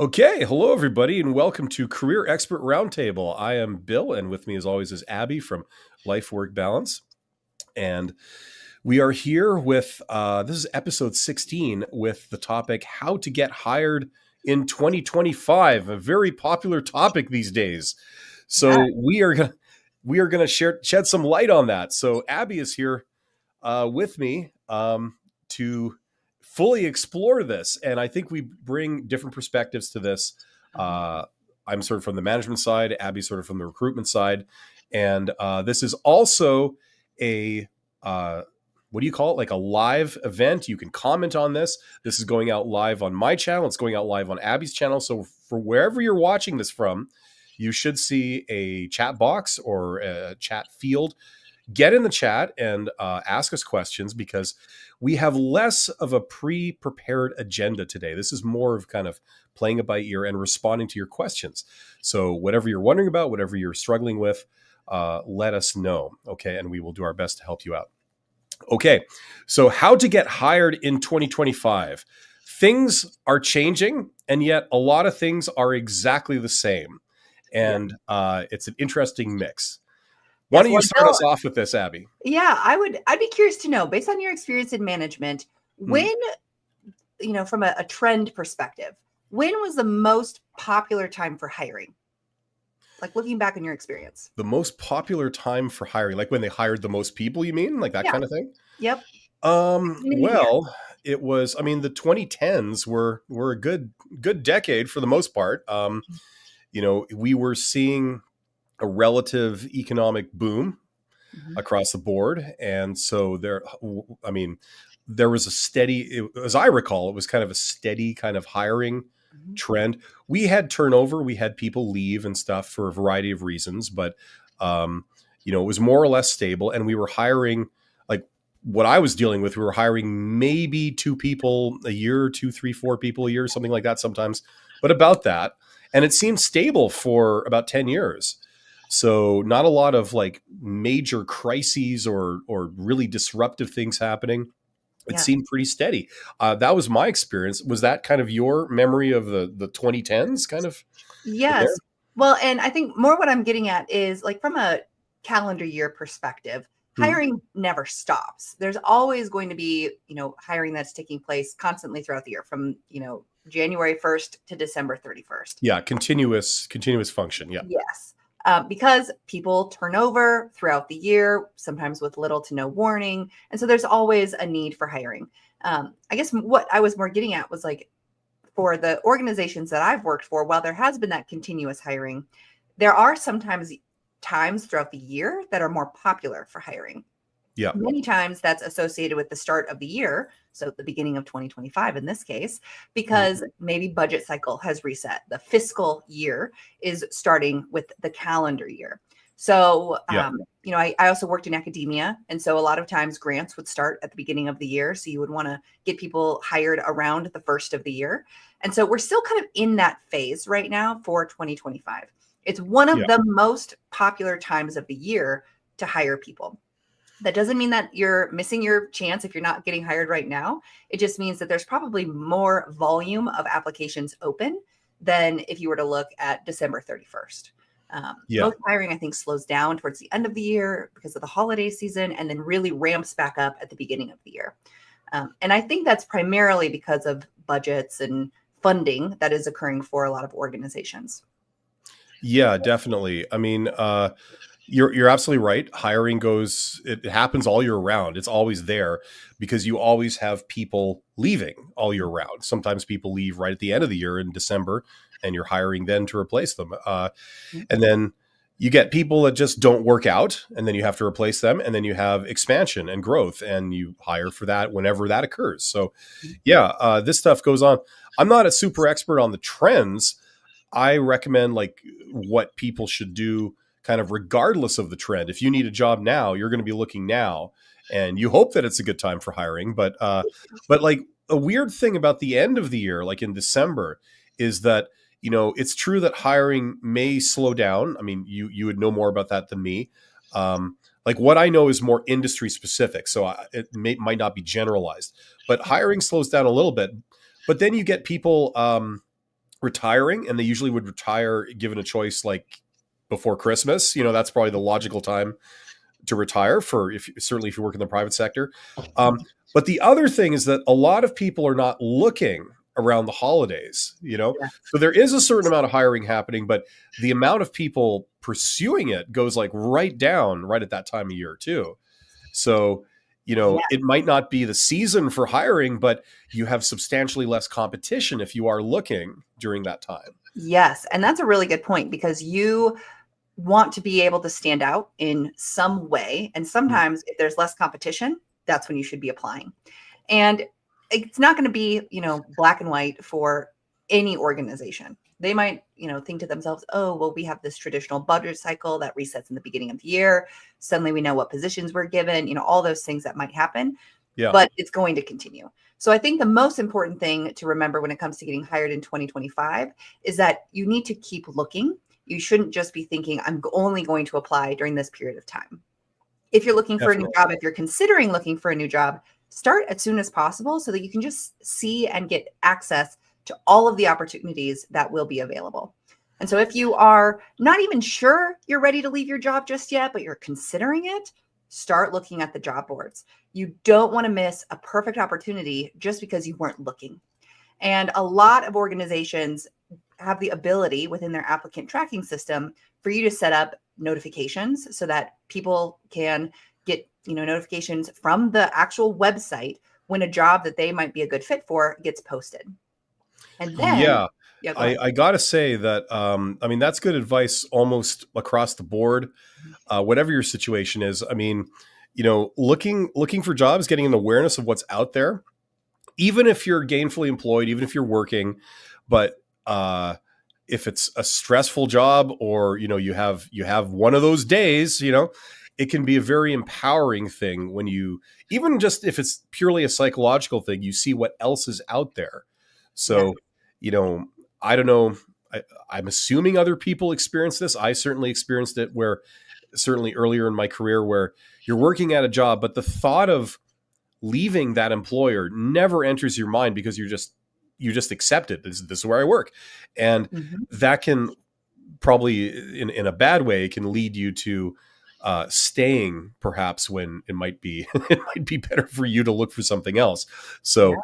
Okay, hello everybody, and welcome to Career Expert Roundtable. I am Bill, and with me, as always, is Abby from Life Work Balance. And we are here with this is episode 16 with the topic "How to Get Hired in 2025," a very popular topic these days. Yeah. So we are gonna shed some light on that. So Abby is here with me to fully explore this. And I think we bring different perspectives to this. Uh, I'm sort of from the management side, Abby's sort of from the recruitment side. And this is also a, what do you call it? Like a live event. You can comment on this. This is going out live on my channel. It's going out live on Abby's channel. So for wherever you're watching this from, you should see a chat box or a chat field. Get in the chat and ask us questions because we have less of a pre-prepared agenda today. This is more of kind of playing it by ear and responding to your questions. So whatever you're wondering about, whatever you're struggling with, let us know, okay? And we will do our best to help you out. Okay, so how to get hired in 2025. Things are changing, and yet a lot of things are exactly the same. And it's an interesting mix. Why Yes. don't you Well, start Bill, us off with this, Abby? yeah, I'd be curious to know, based on your experience in management, Hmm. when, from a trend perspective, when was the most popular time for hiring? Like looking back on your experience. The most popular time for hiring, like when they hired the most people, you mean? Like that Yeah. kind of thing? Yep. Beginning of the year. Well, it was, I mean, the 2010s were a good decade for the most part. We were seeing a relative economic boom Mhm. across the board. And so I mean, there was a steady, as I recall, it was kind of a steady kind of hiring Mhm. trend. We had turnover, we had people leave and stuff for a variety of reasons, but it was more or less stable. And we were hiring, like what I was dealing with, we were hiring maybe two people a year, two, three, four people a year, something like that sometimes, but about that. And it seemed stable for about 10 years. So not a lot of like major crises or really disruptive things happening. It Yeah. seemed pretty steady. That was my experience. Was that kind of your memory of the 2010s kind of in there? Yes. Well, and I think more what I'm getting at is like from a calendar year perspective, Hmm. hiring never stops. There's always going to be, hiring that's taking place constantly throughout the year from, January 1st to December 31st. Yeah, continuous function. Yeah. Yes. Because people turn over throughout the year, sometimes with little to no warning. And so there's always a need for hiring. I guess what I was more getting at was like for the organizations that I've worked for, while there has been that continuous hiring, there are sometimes times throughout the year that are more popular for hiring. Yeah. Many times that's associated with the start of the year, so the beginning of 2025 in this case, because maybe budget cycle has reset. The fiscal year is starting with the calendar year. So, Yeah. I also worked in academia. And so a lot of times grants would start at the beginning of the year. So you would want to get people hired around the first of the year. And so we're still kind of in that phase right now for 2025. It's one Yeah. of the most popular times of the year to hire people. That doesn't mean that you're missing your chance if you're not getting hired right now. It just means that there's probably more volume of applications open than if you were to look at December 31st. Yeah. Most hiring, I think, slows down towards the end of the year because of the holiday season and then really ramps back up at the beginning of the year. And I think that's primarily because of budgets and funding that is occurring for a lot of organizations. Yeah, definitely. I mean, you're absolutely right. Hiring it happens all year round. It's always there because you always have people leaving all year round. Sometimes people leave right at the end of the year in December, and you're hiring then to replace them. And then you get people that just don't work out, and then you have to replace them. And then you have expansion and growth, and you hire for that whenever that occurs. So, yeah, this stuff goes on. I'm not a super expert on the trends. I recommend like what people should do kind of regardless of the trend. If you need a job now, you're going to be looking now and you hope that it's a good time for hiring. But like a weird thing about the end of the year, like in December, is that, it's true that hiring may slow down. I mean, you would know more about that than me. Like what I know is more industry specific. So might not be generalized, but hiring slows down a little bit. But then you get people, retiring, and they usually would retire given a choice like before Christmas. That's probably the logical time to retire certainly if you work in the private sector. But the other thing is that a lot of people are not looking around the holidays, Yeah. so there is a certain amount of hiring happening, but the amount of people pursuing it goes like right down right at that time of year too. So, Yeah. it might not be the season for hiring, but you have substantially less competition if you are looking during that time. Yes. And that's a really good point because you want to be able to stand out in some way. And Mm. sometimes if there's less competition, that's when you should be applying. And it's not going to be, black and white for any organization. They might, think to themselves, oh, well, we have this traditional budget cycle that resets in the beginning of the year. Suddenly we know what positions we're given, all those things that might happen, Yeah. but it's going to continue. So I think the most important thing to remember when it comes to getting hired in 2025 is that you need to keep looking. You shouldn't just be thinking, I'm only going to apply during this period of time. If you're looking for a new Definitely. job, if you're considering looking for a new job, start as soon as possible so that you can just see and get access to all of the opportunities that will be available. And so if you are not even sure you're ready to leave your job just yet, but you're considering it, start looking at the job boards. You don't want to miss a perfect opportunity just because you weren't looking. And a lot of organizations have the ability within their applicant tracking system for you to set up notifications so that people can get, notifications from the actual website when a job that they might be a good fit for gets posted. And then, Yeah. yeah, go ahead. I gotta say that, I mean, that's good advice almost across the board. Whatever your situation is, I mean, looking for jobs, getting an awareness of what's out there, even if you're gainfully employed, even if you're working, but if it's a stressful job, or you have one of those days, it can be a very empowering thing when you, even just if it's purely a psychological thing, you see what else is out there. Yeah. So, you know, I don't know. I'm assuming other people experience this. I certainly experienced it, where certainly earlier in my career, where you're working at a job, but the thought of leaving that employer never enters your mind, because you just accept it. This is where I work. And Mhm. that can probably, in a bad way, it can lead you to staying, perhaps, when it might be it might be better for you to look for something else. Yeah. So,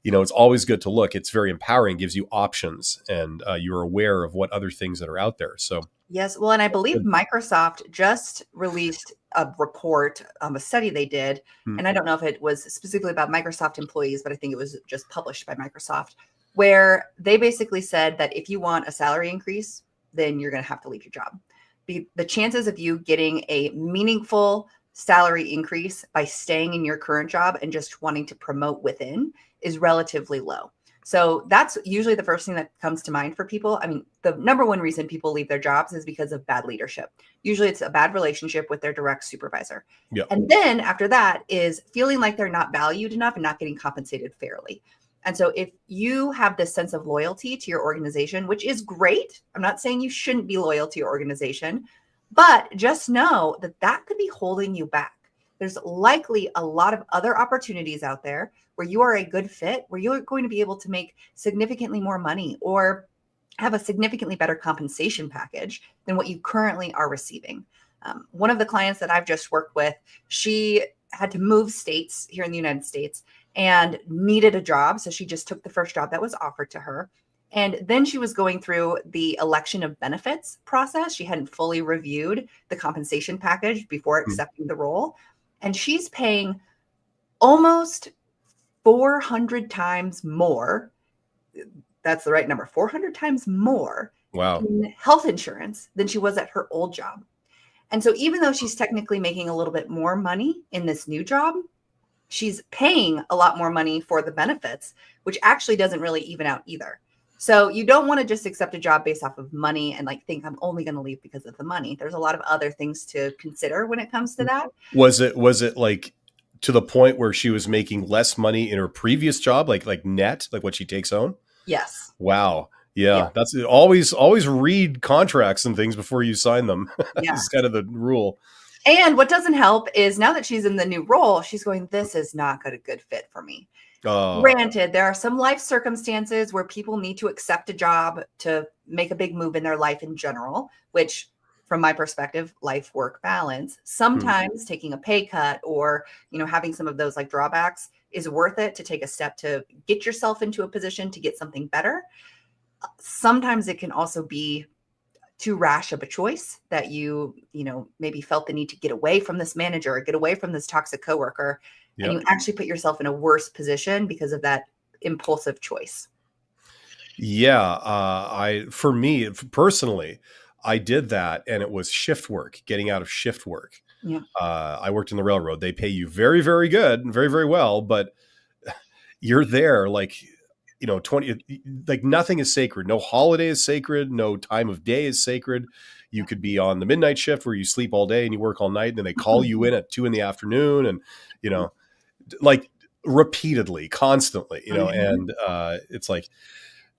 it's always good to look. It's very empowering, gives you options, and you're aware of what other things that are out there. So Yes. Well, and I that's believe good. Microsoft just released a report, a study they did. Hmm. And I don't know if it was specifically about Microsoft employees, but I think it was just published by Microsoft, where they basically said that if you want a salary increase, then you're going to have to leave your job. The chances of you getting a meaningful salary increase by staying in your current job and just wanting to promote within is relatively low. So that's usually the first thing that comes to mind for people. I mean, the number one reason people leave their jobs is because of bad leadership. Usually it's a bad relationship with their direct supervisor. Yeah. And then after that is feeling like they're not valued enough and not getting compensated fairly. And so if you have this sense of loyalty to your organization, which is great, I'm not saying you shouldn't be loyal to your organization, but just know that that could be holding you back. There's likely a lot of other opportunities out there where you are a good fit, where you're going to be able to make significantly more money or have a significantly better compensation package than what you currently are receiving. One of the clients that I've just worked with, she had to move states here in the United States and needed a job. So she just took the first job that was offered to her. And then she was going through the election of benefits process. She hadn't fully reviewed the compensation package before Hmm. accepting the role. And she's paying almost 400 times more. That's the right number, 400 times more Wow. in health insurance than she was at her old job. And so even though she's technically making a little bit more money in this new job, she's paying a lot more money for the benefits, which actually doesn't really even out either. So you don't want to just accept a job based off of money and think I'm only going to leave because of the money. There's a lot of other things to consider when it comes to that. Was it like to the point where she was making less money in her previous job, like net, like what she takes home? Yes. Wow. Yeah. Yeah, that's always read contracts and things before you sign them. Yeah. This is kind of the rule. And what doesn't help is now that she's in the new role, she's going, this is not a good fit for me. Oh, Granted, there are some life circumstances where people need to accept a job to make a big move in their life in general, which from my perspective, life work balance, hmm. sometimes taking a pay cut or, having some of those like drawbacks is worth it to take a step to get yourself into a position to get something better. Sometimes it can also be too rash of a choice that maybe felt the need to get away from this manager or get away from this toxic coworker, and you Yep. actually put yourself in a worse position because of that impulsive choice. Yeah. For me personally, I did that and it was shift work, getting out of shift work. Yeah. I worked in the railroad. They pay you very, very good and very, very well, but you're there like, 20, like nothing is sacred. No holiday is sacred. No time of day is sacred. You could be on the midnight shift where you sleep all day and you work all night and then they call you in at 2 in the afternoon and, you know, like repeatedly, constantly, Mhm. and it's like,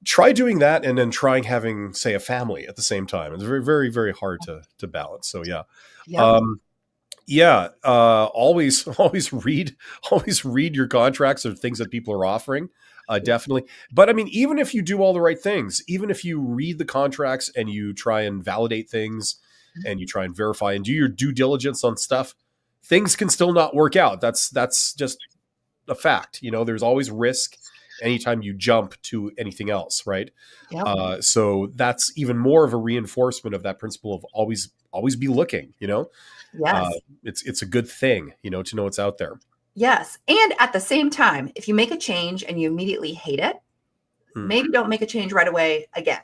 try doing that and then trying having, say, a family at the same time. It's very, very, very hard to balance. So yeah. Yep. Um, yeah, always, always read your contracts or things that people are offering. Yeah. Definitely. But I mean, even if you do all the right things, even if you read the contracts and you try and validate things and you try and verify and do your due diligence on stuff, things can still not work out. That's just a fact. There's always risk anytime you jump to anything else, right? Yep. So that's even more of a reinforcement of that principle of always be looking. Uh, Yes. it's a good thing, to know it's out there. Yes. And at the same time, if you make a change and you immediately hate it, Hmm. maybe don't make a change right away again.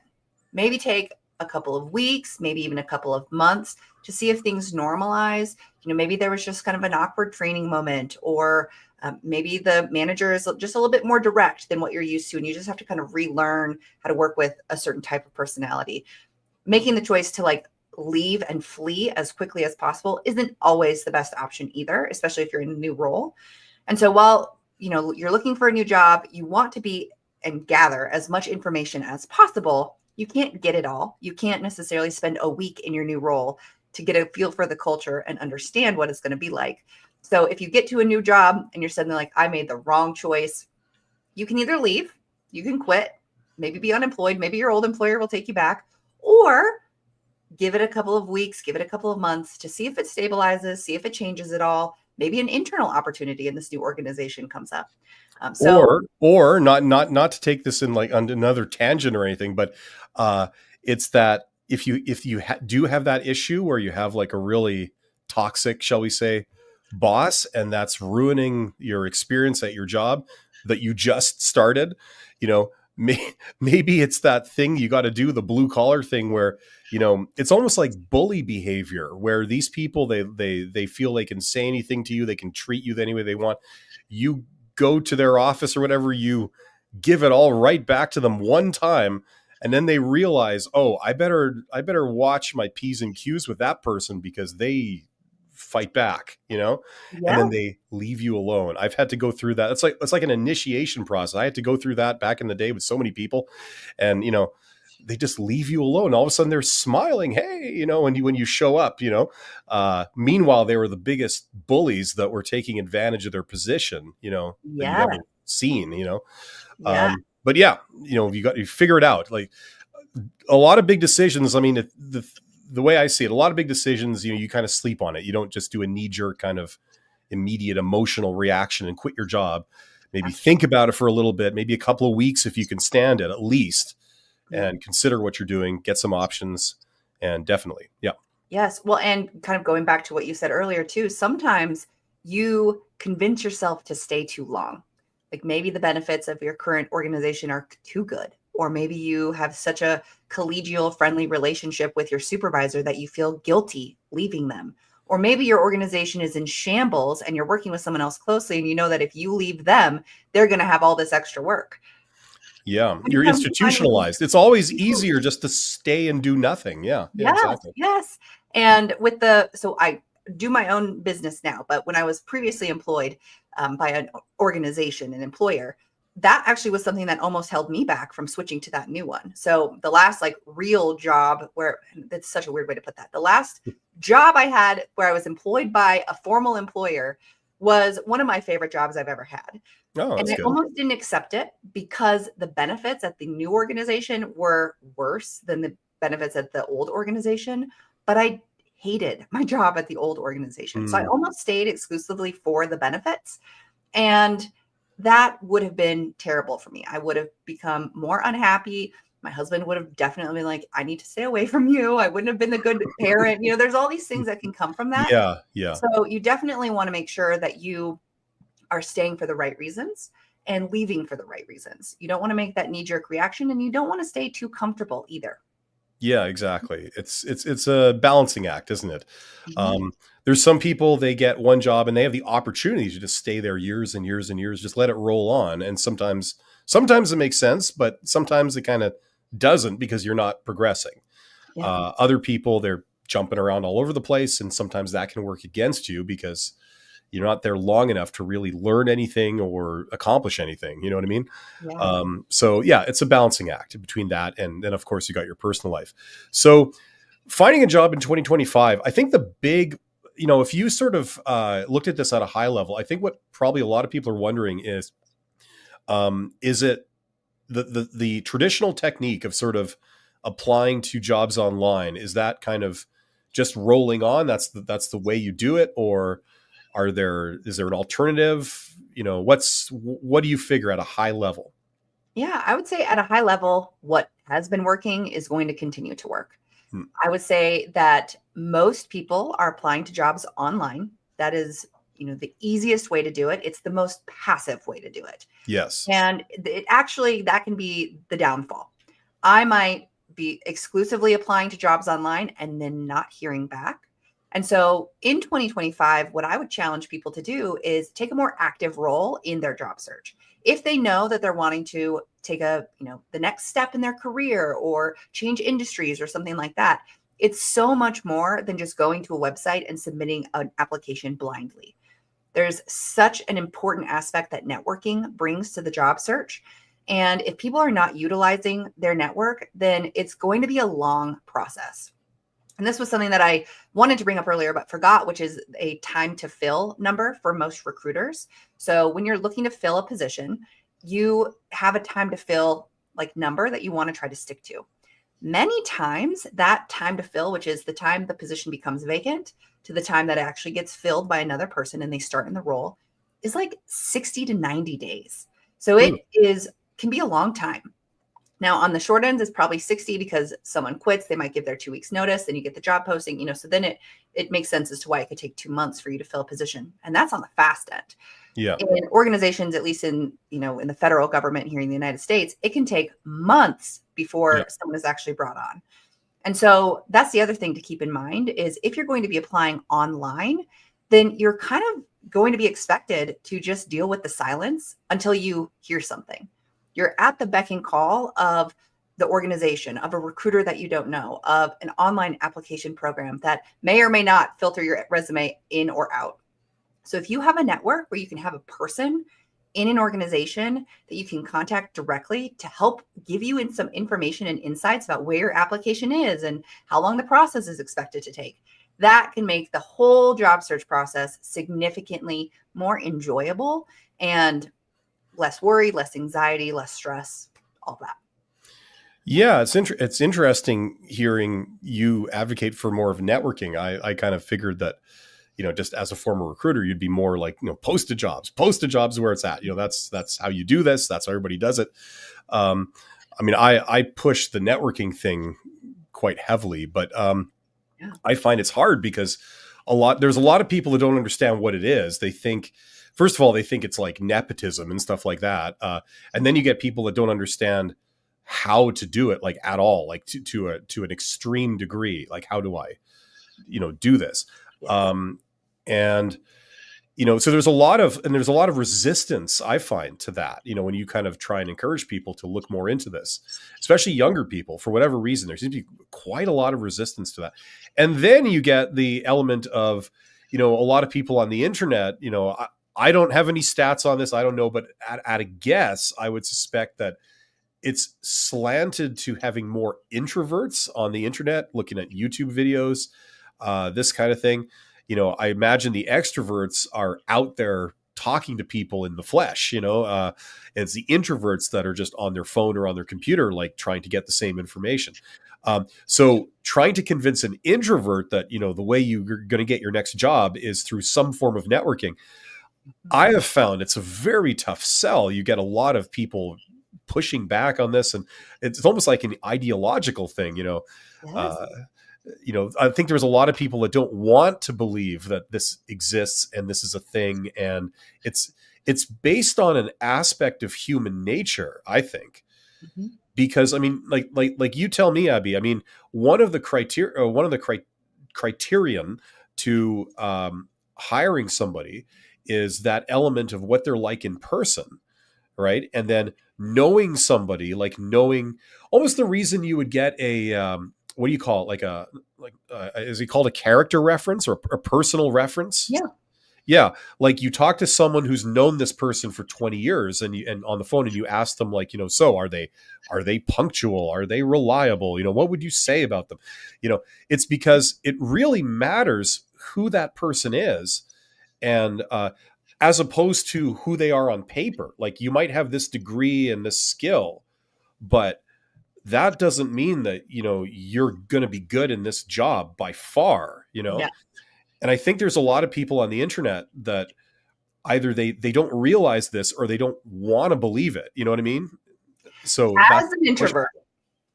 Maybe take a couple of weeks, maybe even a couple of months to see if things normalize. Maybe there was just kind of an awkward training moment, or maybe the manager is just a little bit more direct than what you're used to, and you just have to kind of relearn how to work with a certain type of personality. Making the choice to like leave and flee as quickly as possible isn't always the best option either, especially if you're in a new role. And so while you're looking for a new job, you want to be and gather as much information as possible. You can't get it all. You can't necessarily spend a week in your new role to get a feel for the culture and understand what it's going to be like. So if you get to a new job and you're suddenly like, I made the wrong choice, you can either leave, you can quit, maybe be unemployed, maybe your old employer will take you back, or give it a couple of weeks, give it a couple of months to see if it stabilizes, see if it changes at all. Maybe an internal opportunity in this new organization comes up. So Or not to take this in like on another tangent or anything, but uh, it's that if you do have that issue where you have like a really toxic, shall we say, boss, and that's ruining your experience at your job that you just started, you know, maybe it's that thing you got to do, the blue collar thing where it's almost like bully behavior where these people they feel they can say anything to you, they can treat you any way they want. You go to their office or whatever, you give it all right back to them one time, and then they realize, oh, I better watch my P's and Q's with that person because they fight back, and yeah, then they leave you alone. I've had to go through that. It's like an initiation process. I had to go through that back in the day with so many people, and they just leave you alone. All of a sudden they're smiling, hey, when you show up, meanwhile they were the biggest bullies that were taking advantage of their position, that you've yeah, ever seen, yeah, but yeah, you figure it out. Like a lot of big decisions, I mean, the way I see it, a lot of big decisions, you kind of sleep on it. You don't just do a knee jerk kind of immediate emotional reaction and quit your job. Maybe think about it for a little bit, maybe a couple of weeks if you can stand it at least, yeah. and consider what you're doing, get some options, and definitely, yeah. Yes. Well, and kind of going back to what you said earlier, too, sometimes you convince yourself to stay too long. Like maybe the benefits of your current organization are too good, or maybe you have such a collegial, friendly relationship with your supervisor that you feel guilty leaving them. Or maybe your organization is in shambles and you're working with someone else closely, and you know that if you leave them, they're going to have all this extra work. Yeah, When it you're comes to finding those institutionalized. It's always easier just to stay and do nothing. Yeah, yeah, Yes, exactly. yes. And so I do my own business now, but when I was previously employed by an organization, an employer, that actually was something that almost held me back from switching to that new one. So the last like real job where that's such a weird way to put that. The last job I had where I was employed by a formal employer, was one of my favorite jobs I've ever had. Oh, And that's I good. almost didn't accept it because the benefits at the new organization were worse than the benefits at the old organization. But I hated my job at the old organization. So I Mm, almost stayed exclusively for the benefits. And that would have been terrible for me. I would have become more unhappy. My husband would have definitely been like, I need to stay away from you. I wouldn't have been the good parent. There's all these things that can come from that. yeah, yeah. So you definitely want to make sure that you are staying for the right reasons and leaving for the right reasons. You don't want to make that knee jerk reaction, and you don't want to stay too comfortable either. Yeah, exactly. It's a balancing act, isn't it? Mhm. Um, there's some people, they get one job and they have the opportunity to just stay there years and years and years, just let it roll on. And sometimes it makes sense, but sometimes it kind of doesn't because you're not progressing. Yeah. Other people, they're jumping around all over the place, and sometimes that can work against you because you're not there long enough to really learn anything or accomplish anything. You know what I mean? Yeah. So yeah, it's a balancing act between that and then of course you got your personal life. So finding a job in 2025, I think the big, if you sort of looked at this at a high level, I think what probably a lot of people are wondering is it the traditional technique of sort of applying to jobs online? Is that kind of just rolling on? That's the way you do it, or is there an alternative? What do you figure at a high level? Yeah. I would say at a high level, what has been working is going to continue to work. Hmm. I would say that most people are applying to jobs online. That is, the easiest way to do it. It's the most passive way to do it. Yes. And it actually, that can be the downfall. I might be exclusively applying to jobs online and then not hearing back. And so in 2025, what I would challenge people to do is take a more active role in their job search. If they know that they're wanting to take the next step in their career or change industries or something like that, it's so much more than just going to a website and submitting an application blindly. There's such an important aspect that networking brings to the job search. And if people are not utilizing their network, then it's going to be a long process. And this was something that I wanted to bring up earlier, but forgot, which is a time to fill number for most recruiters. So when you're looking to fill a position, you have a time to fill like number that you want to try to stick to. Many times that time to fill, which is the time the position becomes vacant to the time that it actually gets filled by another person and they start in the role, is like 60 to 90 days. So Hmm. can be a long time. Now, on the short end, it's probably 60 because someone quits. They might give their 2 weeks notice. Then you get the job posting, so then it makes sense as to why it could take 2 months for you to fill a position. And that's on the fast end. Yeah. In organizations, at least in the federal government here in the United States, it can take months Yeah. before someone is actually brought on. And so that's the other thing to keep in mind is if you're going to be applying online, then you're kind of going to be expected to just deal with the silence until you hear something. You're at the beck and call of the organization, of a recruiter that you don't know, of an online application program that may or may not filter your resume in or out. So if you have a network where you can have a person in an organization that you can contact directly to help give you some information and insights about where your application is and how long the process is expected to take, that can make the whole job search process significantly more enjoyable and less worry, less anxiety, less stress, all that. Yeah, it's interesting hearing you advocate for more of networking. I kind of figured that, just as a former recruiter, you'd be more like, post to jobs where it's at. That's how you do this. That's how everybody does it. Um, I mean, I push the networking thing quite heavily, but Yeah. I find it's hard because there's a lot of people that don't understand what it is. They think, first of all, they think it's like nepotism and stuff like that. And then you get people that don't understand how to do it, like at all, like to an extreme degree. Like, how do I, do this? Yes. Um, and so there's a lot of resistance, I find, to that, when you kind of try and encourage people to look more into this, especially younger people. For whatever reason, there seems to be quite a lot of resistance to that. And then you get the element of, a lot of people on the internet, I don't have any stats on this, I don't know, but at a guess, I would suspect that it's slanted to having more introverts on the internet looking at YouTube videos, this kind of thing. I imagine the extroverts are out there talking to people in the flesh, it's the introverts that are just on their phone or on their computer, like trying to get the same information. So trying to convince an introvert that, the way you're going to get your next job is through some form of networking. I have found it's a very tough sell. You get a lot of people pushing back on this, and it's almost like an ideological thing, Yes. uh, I think there's a lot of people that don't want to believe that this exists and this is a thing. And it's based on an aspect of human nature, I think, Mhm. because I mean, like you tell me, Abby, I mean, one of the criterion to hiring somebody is that element of what they're like in person, right? And then knowing somebody, like knowing almost the reason you would get a what do you call it, is it called a character reference or a personal reference? Yeah. Yeah, like you talk to someone who's known this person for 20 years, and on the phone, and you ask them, like, so are they punctual, are they reliable, what would you say about them? It's because it really matters who that person is, and as opposed to who they are on paper. Like, you might have this degree and this skill, but that doesn't mean that you're going to be good in this job by far. Yeah. And I think there's a lot of people on the internet that either they don't realize this or they don't want to believe it. You know what I mean? So that's As an the question. introvert,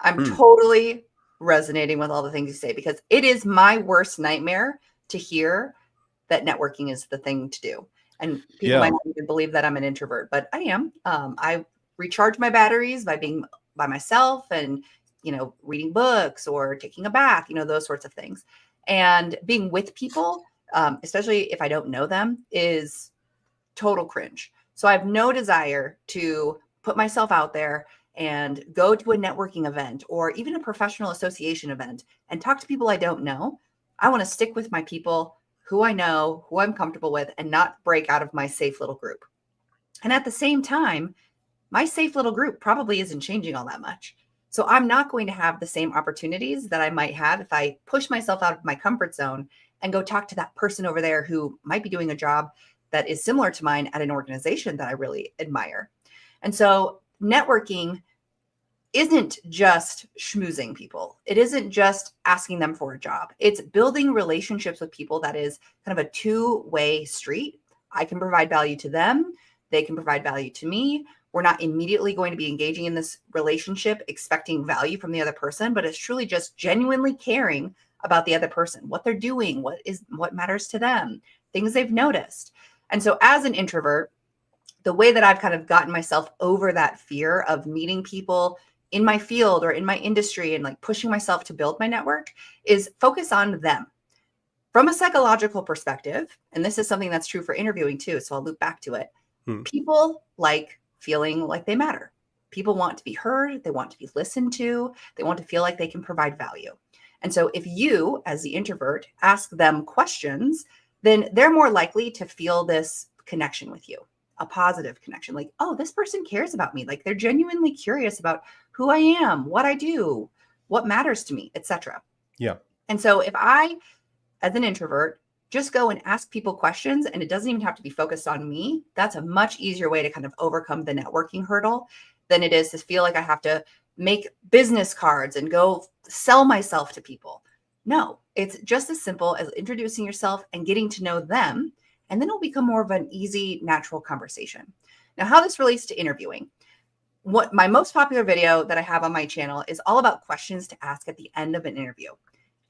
I'm Hmm. totally resonating with all the things you say because it is my worst nightmare to hear that networking is the thing to do. And people Yeah. might not even believe that I'm an introvert, but I am. I recharge my batteries by being by myself and, reading books or taking a bath, those sorts of things. And being with people, especially if I don't know them, is total cringe. So I have no desire to put myself out there and go to a networking event or even a professional association event and talk to people I don't know. I want to stick with my people who I know, who I'm comfortable with, and not break out of my safe little group. And at the same time, my safe little group probably isn't changing all that much. So I'm not going to have the same opportunities that I might have if I push myself out of my comfort zone and go talk to that person over there who might be doing a job that is similar to mine at an organization that I really admire. And so networking isn't just schmoozing people. It isn't just asking them for a job. It's building relationships with people that is kind of a two-way street. I can provide value to them. They can provide value to me. We're not immediately going to be engaging in this relationship expecting value from the other person, but it's truly just genuinely caring about the other person, what they're doing, what matters to them, things they've noticed. And so as an introvert, the way that I've kind of gotten myself over that fear of meeting people in my field or in my industry and like pushing myself to build my network is focus on them from a psychological perspective. And this is something that's true for interviewing too. So I'll loop back to it. Hmm. People like feeling like they matter. People want to be heard. They want to be listened to. They want to feel like they can provide value. And so if you, as the introvert, ask them questions, then they're more likely to feel this connection with you, a positive connection. Like, oh, this person cares about me. Like they're genuinely curious about who I am, what I do, what matters to me, etc. Yeah. And so if I, as an introvert, just go and ask people questions and it doesn't even have to be focused on me, that's a much easier way to kind of overcome the networking hurdle than it is to feel like I have to make business cards and go sell myself to people. No, it's just as simple as introducing yourself and getting to know them. And then it'll become more of an easy, natural conversation. Now, how this relates to interviewing. What my most popular video that I have on my channel is all about questions to ask at the end of an interview.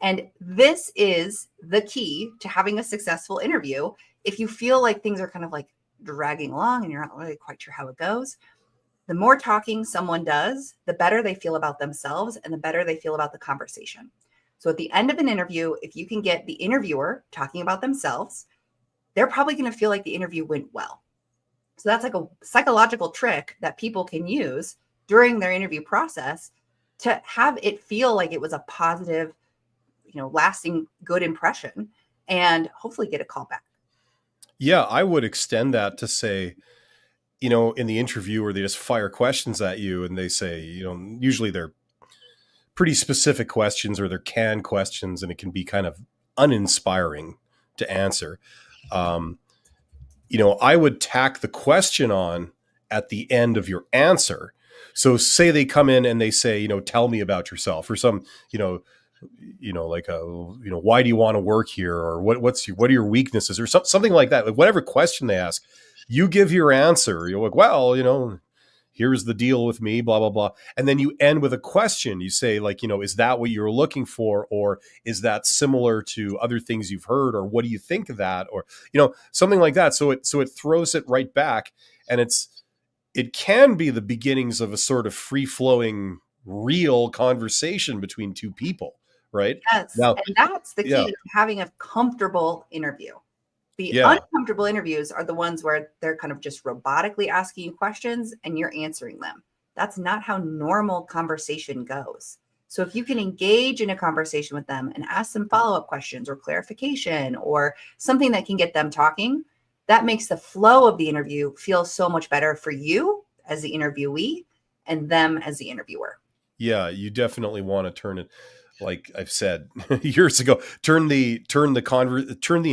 And this is the key to having a successful interview. If you feel like things are kind of like dragging along and you're not really quite sure how it goes, the more talking someone does, the better they feel about themselves and the better they feel about the conversation. So at the end of an interview, if you can get the interviewer talking about themselves, they're probably going to feel like the interview went well. So that's like a psychological trick that people can use during their interview process to have it feel like it was a positive, lasting good impression and hopefully get a call back. Yeah, I would extend that to say, in the interview where they just fire questions at you and they say, usually they're pretty specific questions or they're canned questions, and it can be kind of uninspiring to answer. Um, I would tack the question on at the end of your answer. So say they come in and they say, tell me about yourself, or some, like why do you want to work here, or what are your weaknesses, or something like that. Like whatever question they ask, you give your answer. You're like, well, here's the deal with me, blah, blah, blah. And then you end with a question. You say, like, is that what you're looking for? Or is that similar to other things you've heard? Or what do you think of that? Or, something like that. So it throws it right back. And it can be the beginnings of a sort of free flowing, real conversation between two people, right? Yes. Now, And that's the yeah, key to having a comfortable interview. The yeah, uncomfortable interviews are the ones where they're kind of just robotically asking you questions and you're answering them. That's not how normal conversation goes. So if you can engage in a conversation with them and ask some follow-up questions or clarification or something that can get them talking, that makes the flow of the interview feel so much better for you as the interviewee and them as the interviewer. yeah, you definitely want to turn it, like I've said years ago, turn the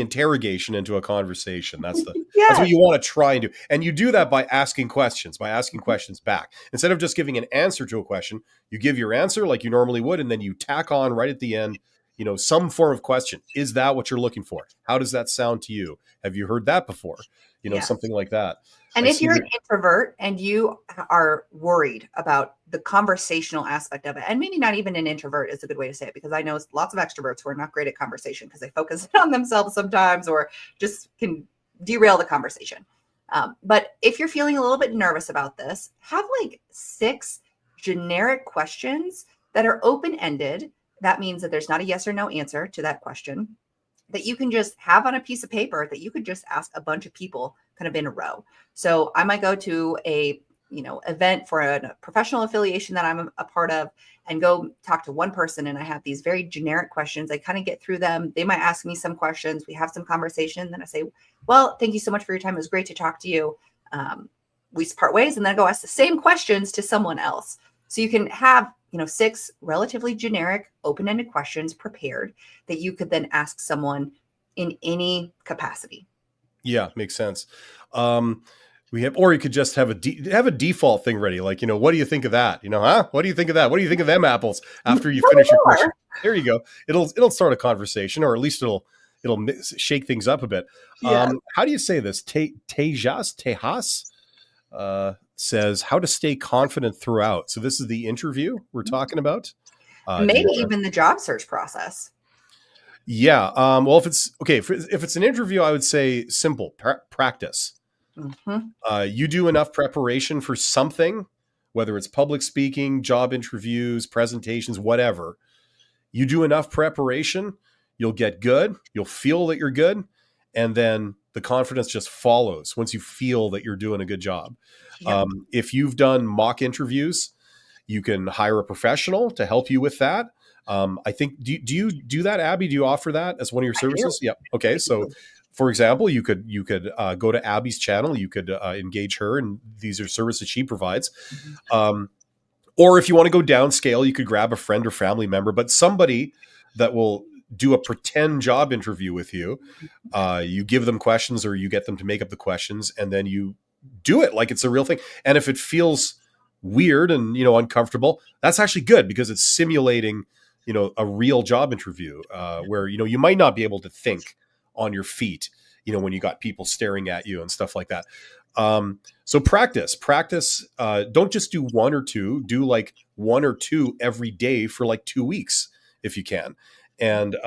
interrogation into a conversation. That's what Yes. you want to try and do. And you do that by asking questions back. Instead of just giving an answer to a question, you give your answer like you normally would, and then you tack on right at the end, some form of question. Is that what you're looking for? How does that sound to you? Have you heard that before? Yes. Something like that. And I if see you're that. an introvert and you are worried about the conversational aspect of it, and maybe not even an introvert is a good way to say it, because I know lots of extroverts who are not great at conversation because they focus on themselves sometimes or just can derail the conversation. But if you're feeling a little bit nervous about this, have like 6 generic questions that are open-ended. That means that there's not a yes or no answer to that question, that you can just have on a piece of paper that you could just ask a bunch of people kind of in a row. So I might go to a event for a professional affiliation that I'm a part of and go talk to one person, and I have these very generic questions. I kind of get through them. They might ask me some questions. We have some conversation. Then I say, well, thank you so much for your time. It was great to talk to you. We part ways, and then I go ask the same questions to someone else. So you can have 6 relatively generic open-ended questions prepared that you could then ask someone in any capacity. Yeah, makes sense. Or you could just have a default thing ready. Like, what do you think of that? Huh? What do you think of that? What do you think of them apples after you Tell me finish your question? more. There you go. It'll start a conversation, or at least it'll shake things up a bit. Yes. How do you say this? Tejas says how to stay confident throughout. So this is the interview we're talking about. Do you Maybe want to? even the job search process. Yeah. Well, if it's okay, if it's an interview, I would say simple practice. Mm-hmm. You do enough preparation for something, whether it's public speaking, job interviews, presentations, whatever. You do enough preparation, you'll get good. You'll feel that you're good. And then the confidence just follows once you feel that you're doing a good job. Yep. If you've done mock interviews, you can hire a professional to help you with that. I think, do you do that, Abby? Do you offer that as one of your services? Yeah. Okay. So, for example, you could go to Abby's channel. You could engage her, and these are services she provides. Or if you want to go downscale, you could grab a friend or family member, but somebody that will do a pretend job interview with you. You give them questions, or you get them to make up the questions, and then you do it like it's a real thing. And if it feels weird and uncomfortable, that's actually good, because it's simulating a real job interview where you might not be able to think on your feet when you got people staring at you and stuff like that. So practice. Don't just do 1 or 2. Do like 1 or 2 every day for like 2 weeks if you can. And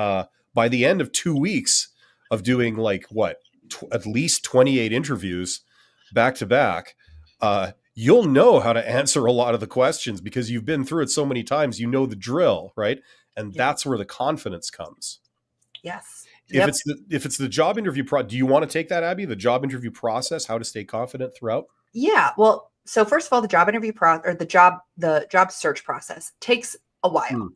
by the end of 2 weeks of doing like at least 28 interviews back to back, you'll know how to answer a lot of the questions because you've been through it so many times. You know the drill, right? And that's where the confidence comes. Yes. If it's the job interview do you want to take that, Abby? The job interview process, how to stay confident throughout? Yeah. Well, so first of all, the job interview the job search process takes a while.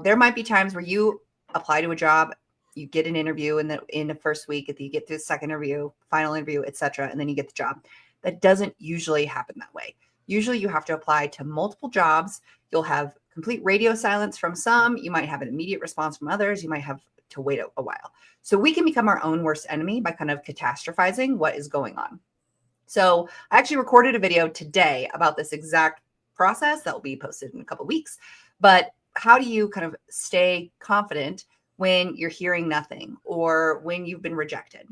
There might be times where you apply to a job, you get an interview in the first week, you get to the second interview, final interview, etc., and then you get the job. That doesn't usually happen that way. Usually you have to apply to multiple jobs. You'll have complete radio silence from some. You might have an immediate response from others. You might have to wait a while. So we can become our own worst enemy by kind of catastrophizing what is going on. So I actually recorded a video today about this exact process that will be posted in a couple of weeks. But how do you kind of stay confident when you're hearing nothing or when you've been rejected?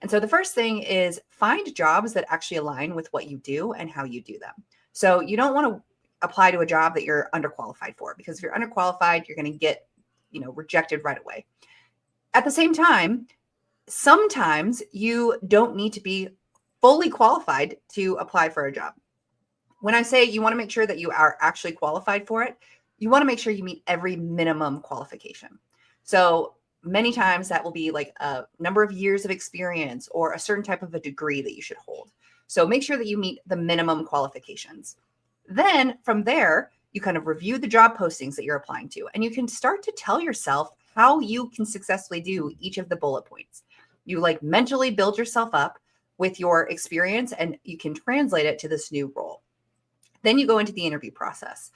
And so the first thing is find jobs that actually align with what you do and how you do them. So you don't want to apply to a job that you're underqualified for, because if you're underqualified, you're going to get, rejected right away. At the same time, sometimes you don't need to be fully qualified to apply for a job. When I say you want to make sure that you are actually qualified for it, you want to make sure you meet every minimum qualification. So many times that will be like a number of years of experience or a certain type of a degree that you should hold. So make sure that you meet the minimum qualifications. Then from there, you kind of review the job postings that you're applying to, and you can start to tell yourself how you can successfully do each of the bullet points. You like mentally build yourself up with your experience, and you can translate it to this new role. Then you go into the interview process.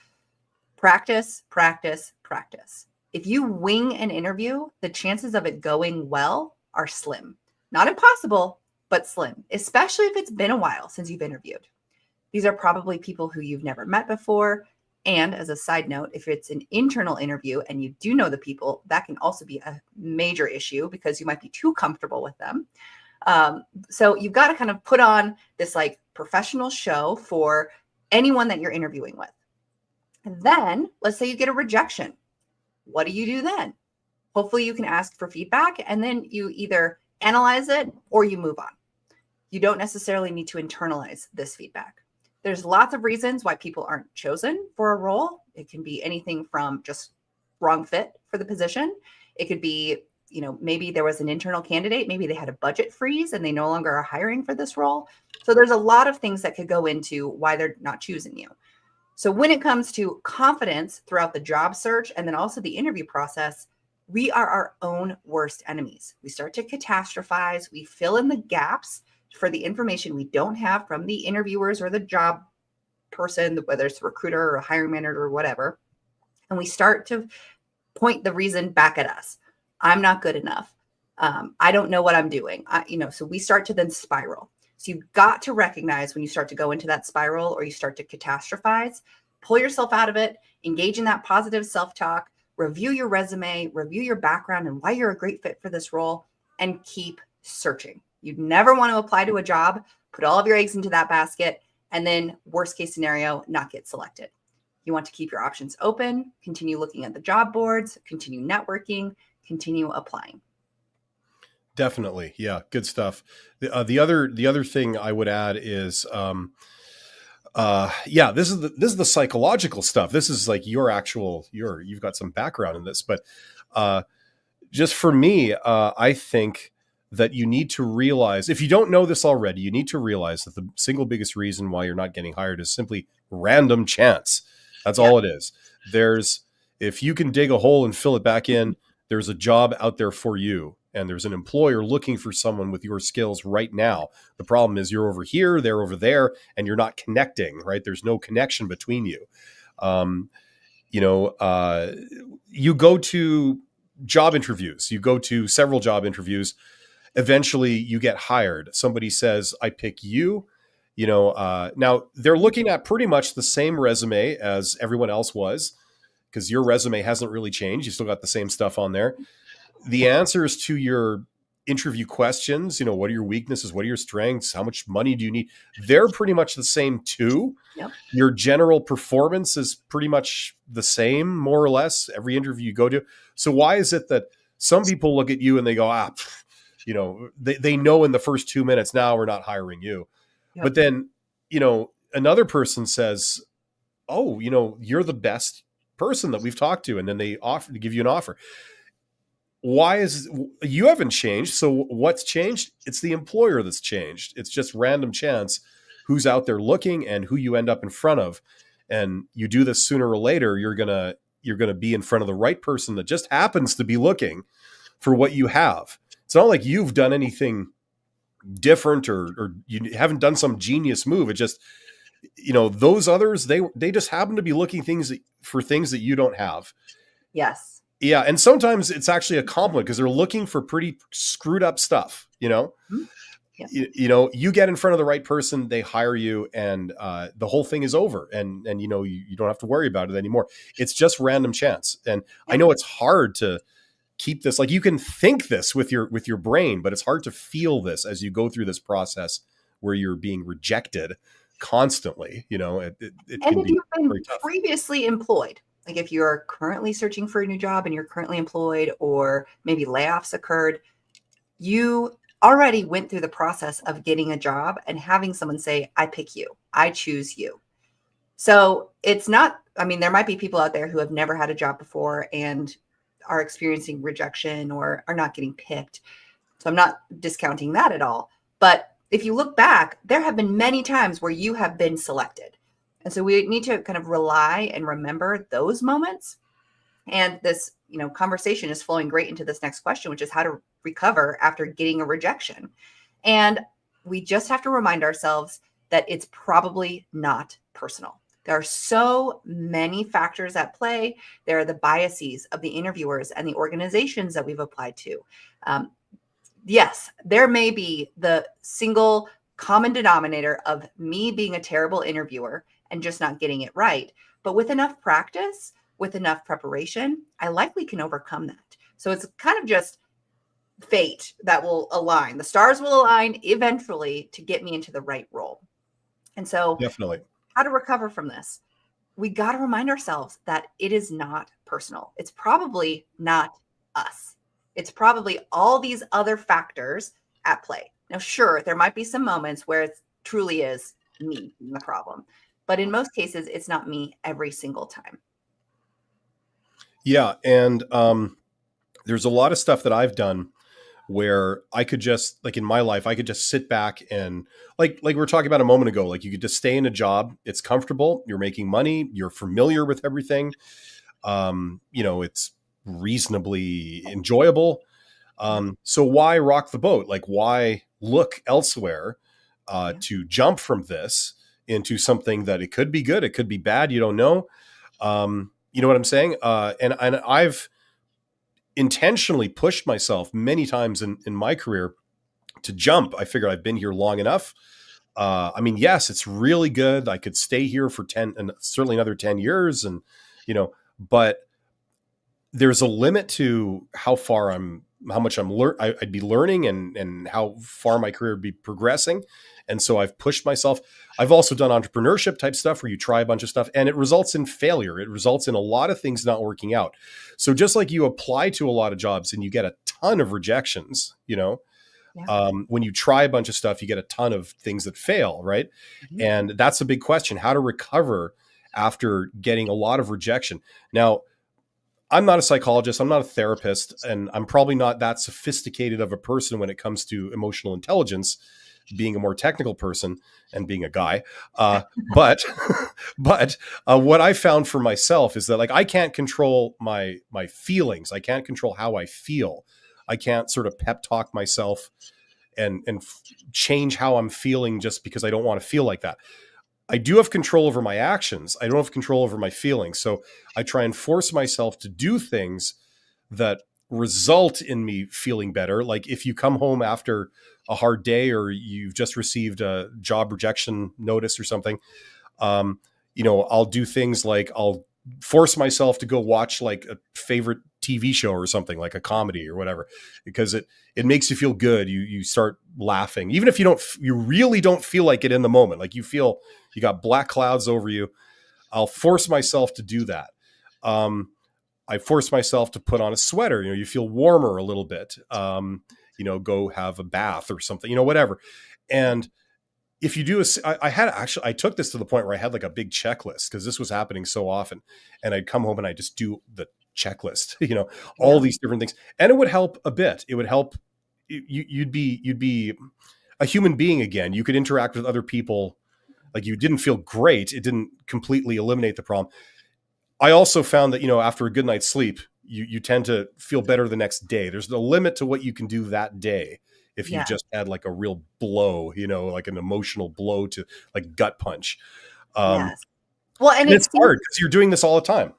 Practice, practice, practice. If you wing an interview, the chances of it going well are slim. Not impossible, but slim, especially if it's been a while since you've interviewed. These are probably people who you've never met before. And as a side note, if it's an internal interview and you do know the people, that can also be a major issue because you might be too comfortable with them. So you've got to kind of put on this like professional show for anyone that you're interviewing with. And then let's say you get a rejection. What do you do then? Hopefully you can ask for feedback, and then you either analyze it or you move on. You don't necessarily need to internalize this feedback. There's lots of reasons why people aren't chosen for a role. It can be anything from just wrong fit for the position. It could be, maybe there was an internal candidate, maybe they had a budget freeze and they no longer are hiring for this role. So there's a lot of things that could go into why they're not choosing you. So when it comes to confidence throughout the job search and then also the interview process, we are our own worst enemies. We start to catastrophize. We fill in the gaps for the information we don't have from the interviewers or the job person, whether it's a recruiter or a hiring manager or whatever. And we start to point the reason back at us. I'm not good enough. I don't know what I'm doing. So we start to then spiral. So you've got to recognize when you start to go into that spiral or you start to catastrophize, pull yourself out of it, engage in that positive self-talk, review your resume, review your background and why you're a great fit for this role, and keep searching. You'd never want to apply to a job, put all of your eggs into that basket, and then worst case scenario, not get selected. You want to keep your options open, continue looking at the job boards, continue networking, continue applying. Definitely. Yeah. Good stuff. The other thing I would add is, this is the psychological stuff. This is like you've got some background in this, but, just for me, I think that you need to realize, if you don't know this already, you need to realize that the single biggest reason why you're not getting hired is simply random chance. That's all it is. If you can dig a hole and fill it back in, there's a job out there for you. And there's an employer looking for someone with your skills right now. The problem is you're over here, they're over there, and you're not connecting, right? There's no connection between you. You go to job interviews, you go to several job interviews. Eventually you get hired. Somebody says, I pick you. Now they're looking at pretty much the same resume as everyone else was, because your resume hasn't really changed. You still got the same stuff on there. The answers to your interview questions, what are your weaknesses? What are your strengths? How much money do you need? They're pretty much the same too. Yep. Your general performance is pretty much the same, more or less, every interview you go to. So why is it that some people look at you and they go, they know in the first 2 minutes, now we're not hiring you. Yep. But then, another person says, oh, you're the best person that we've talked to. And then they offer to give you an offer. Why is you haven't changed? So what's changed? It's the employer that's changed. It's just random chance who's out there looking and who you end up in front of. And you do this sooner or later, you're going to be in front of the right person that just happens to be looking for what you have. It's not like you've done anything different or you haven't done some genius move. It just, those others, they just happen to be looking for things that you don't have. Yes. Yeah, and sometimes it's actually a compliment because they're looking for pretty screwed up stuff, you know? Mhm. Yeah. You get in front of the right person, they hire you, and the whole thing is over, and you don't have to worry about it anymore. It's just random chance. And I Yeah. know it's hard to keep this, like, you can think this with your brain, but it's hard to feel this as you go through this process where you're being rejected constantly. It And can if be you've been very tough. previously employed, like if you're currently searching for a new job and you're currently employed, or maybe layoffs occurred, you already went through the process of getting a job and having someone say, I pick you, I choose you. So it's not, I mean, there might be people out there who have never had a job before and are experiencing rejection or are not getting picked. So I'm not discounting that at all. But if you look back, there have been many times where you have been selected. And so we need to kind of rely and remember those moments. And this, conversation is flowing great into this next question, which is how to recover after getting a rejection. And we just have to remind ourselves that it's probably not personal. There are so many factors at play. There are the biases of the interviewers and the organizations that we've applied to. Yes, there may be the single common denominator of me being a terrible interviewer and just not getting it right. But with enough practice, with enough preparation, I likely can overcome that. So it's kind of just fate that will align. The stars will align eventually to get me into the right role. And so, Definitely. how to recover from this? We got to remind ourselves that it is not personal. It's probably not us. It's probably all these other factors at play. Now, sure, there might be some moments where it truly is me being the problem, but in most cases, it's not me every single time. Yeah, and there's a lot of stuff that I've done where I could just, like, in my life, I could just sit back and, like we were talking about a moment ago, like, you could just stay in a job. It's comfortable. You're making money. You're familiar with everything. It's reasonably enjoyable. So why rock the boat? Like, why look elsewhere Yeah. to jump from this into something that it could be good, it could be bad. You don't know. You know what I'm saying? And I've intentionally pushed myself many times in my career to jump. I figured I've been here long enough. I mean, yes, it's really good. I could stay here for 10 and certainly another 10 years. But there's a limit to how much I'd be learning and how far my career would be progressing. And so I've pushed myself. I've also done entrepreneurship type stuff where you try a bunch of stuff and it results in failure. It results in a lot of things not working out. So just like you apply to a lot of jobs and you get a ton of rejections, Yeah. when you try a bunch of stuff, you get a ton of things that fail, right? Mhm. And that's a big question: how to recover after getting a lot of rejection. Now, I'm not a psychologist, I'm not a therapist, and I'm probably not that sophisticated of a person when it comes to emotional intelligence, being a more technical person and being a guy. But what I found for myself is that, like, I can't control my feelings. I can't control how I feel. I can't sort of pep talk myself and change how I'm feeling just because I don't want to feel like that. I do have control over my actions. I don't have control over my feelings. So I try and force myself to do things that result in me feeling better. Like, if you come home after a hard day or you've just received a job rejection notice or something, I'll do things like I'll force myself to go watch like a favorite TV show or something, like a comedy or whatever, because it makes you feel good. You start laughing, even if you really don't feel like it in the moment. Like, you feel you got black clouds over you. I'll force myself to do that. I force myself to put on a sweater. You feel warmer a little bit. Go have a bath or something. Whatever. And if you do I took this to the point where I had like a big checklist because this was happening so often, and I'd come home and I just do the checklist, all Yeah. these different things, and it would help a bit. It would help. You'd be a human being again. You could interact with other people. Like, you didn't feel great. It didn't completely eliminate the problem. I also found that, after a good night's sleep, you tend to feel better the next day. There's no limit to what you can do that day if you've Yeah. just had like a real blow, like an emotional blow to, like, gut punch. Um, Yes. Well, and and it it's seems, hard because you're doing this all the time, right?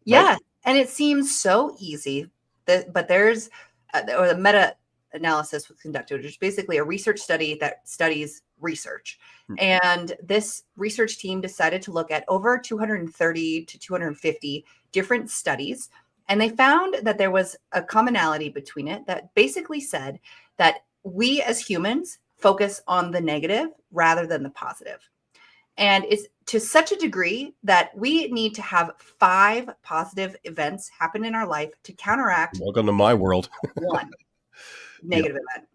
yes. And it seems so easy, but there's or the meta analysis was conducted, which is basically a research study that studies research. And this research team decided to look at over 230 to 250 different studies. And they found that there was a commonality between it that basically said that we as humans focus on the negative rather than the positive. And it's to such a degree that we need to have 5 positive events happen in our life to counteract Welcome to my world. one negative event.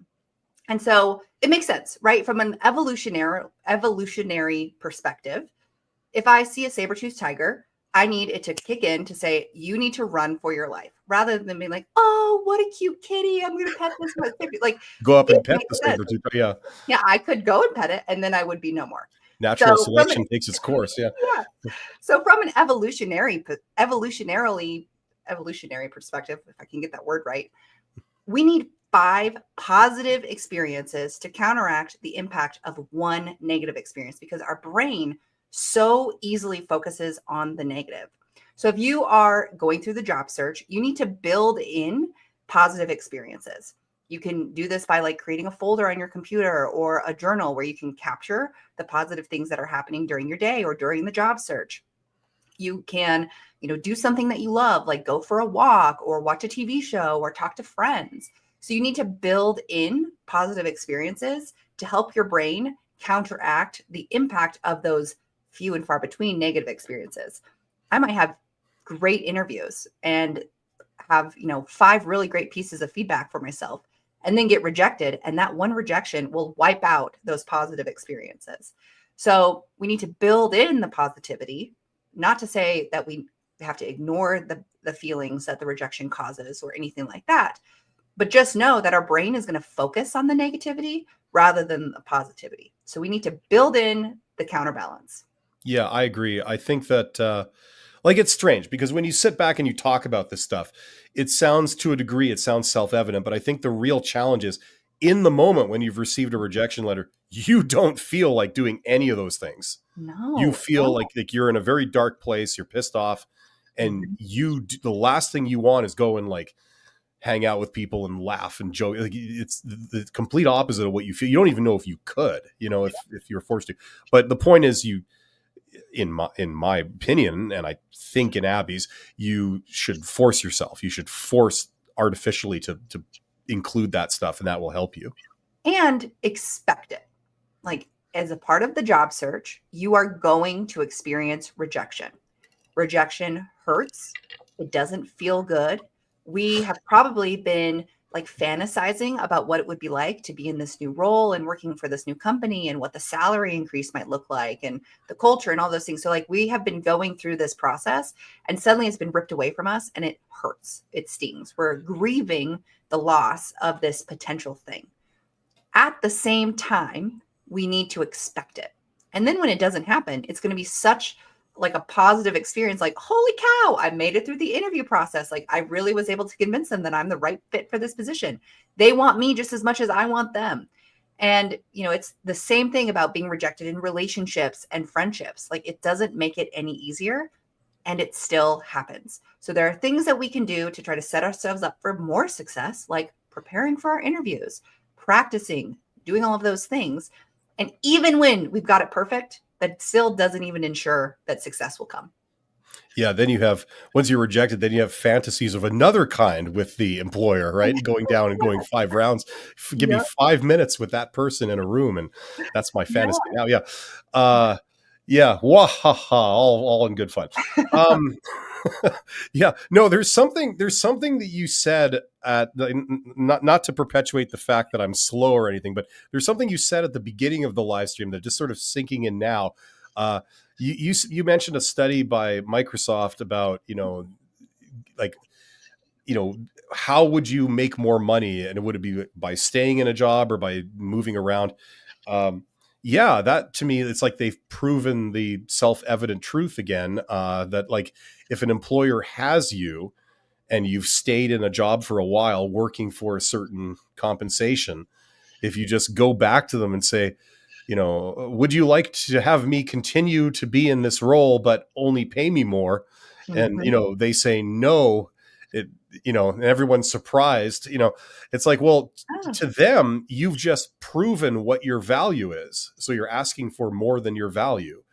And so it makes sense, right? From an evolutionary perspective, if I see a saber-toothed tiger, I need it to kick in to say, you need to run for your life, rather than being like, oh, what a cute kitty. I'm going to pet this one. Like, Go up and pet makes the sense. saber-tooth. Yeah. Yeah, I could go and pet it, and then I would be no more. Natural So selection takes its course. Yeah. yeah. So from an evolutionary perspective, if I can get that word right, we need 5 positive experiences to counteract the impact of one negative experience, because our brain so easily focuses on the negative. So if you are going through the job search, you need to build in positive experiences. You can do this by like creating a folder on your computer or a journal where you can capture the positive things that are happening during your day or during the job search. You can, do something that you love, like go for a walk or watch a TV show or talk to friends. So you need to build in positive experiences to help your brain counteract the impact of those few and far between negative experiences. I might have great interviews and have, 5 really great pieces of feedback for myself, and then get rejected. And that one rejection will wipe out those positive experiences. So we need to build in the positivity, not to say that we have to ignore the feelings that the rejection causes or anything like that, but just know that our brain is going to focus on the negativity rather than the positivity. So we need to build in the counterbalance. Yeah, I agree. I think that, it's strange because when you sit back and you talk about this stuff, it sounds to a degree, it sounds self-evident, but I think the real challenge is in the moment when you've received a rejection letter, you don't feel like doing any of those things. No. You feel like you're in a very dark place, you're pissed off, and the last thing you want is go and like hang out with people and laugh and joke. Like, it's the complete opposite of what you feel. You don't even know if you could, if you're forced to. But the point is, in my opinion, and I think in Abby's, you should force yourself. You should force artificially to include that stuff, and that will help you. And expect it. Like, as a part of the job search, you are going to experience rejection. Rejection hurts. It doesn't feel good. We have probably been like fantasizing about what it would be like to be in this new role and working for this new company and what the salary increase might look like and the culture and all those things. So like we have been going through this process and suddenly it's been ripped away from us and it hurts. It stings. We're grieving the loss of this potential thing. At the same time, we need to expect it. And then when it doesn't happen, it's going to be such like a positive experience, like, holy cow, I made it through the interview process. Like I really was able to convince them that I'm the right fit for this position. They want me just as much as I want them. And, it's the same thing about being rejected in relationships and friendships. Like it doesn't make it any easier and it still happens. So there are things that we can do to try to set ourselves up for more success, like preparing for our interviews, practicing, doing all of those things. And even when we've got it perfect, that still doesn't even ensure that success will come. Yeah, then you have, once you're rejected, then you have fantasies of another kind with the employer, right? Going down and going 5 rounds. Give me 5 minutes with that person in a room, and that's my fantasy now. Yeah. Wahaha, all in good fun. Yeah, no, there's something that you said not to perpetuate the fact that I'm slow or anything, but there's something you said at the beginning of the live stream that just sort of sinking in now. You mentioned a study by Microsoft about, how would you make more money, and would it be by staying in a job or by moving around? Yeah, that to me, it's like they've proven the self-evident truth again, that like if an employer has you and you've stayed in a job for a while working for a certain compensation, if you just go back to them and say, would you like to have me continue to be in this role, but only pay me more? and Mhm. they say no, it and everyone's surprised. It's like, well, Ah. to them, you've just proven what your value is, so you're asking for more than your value.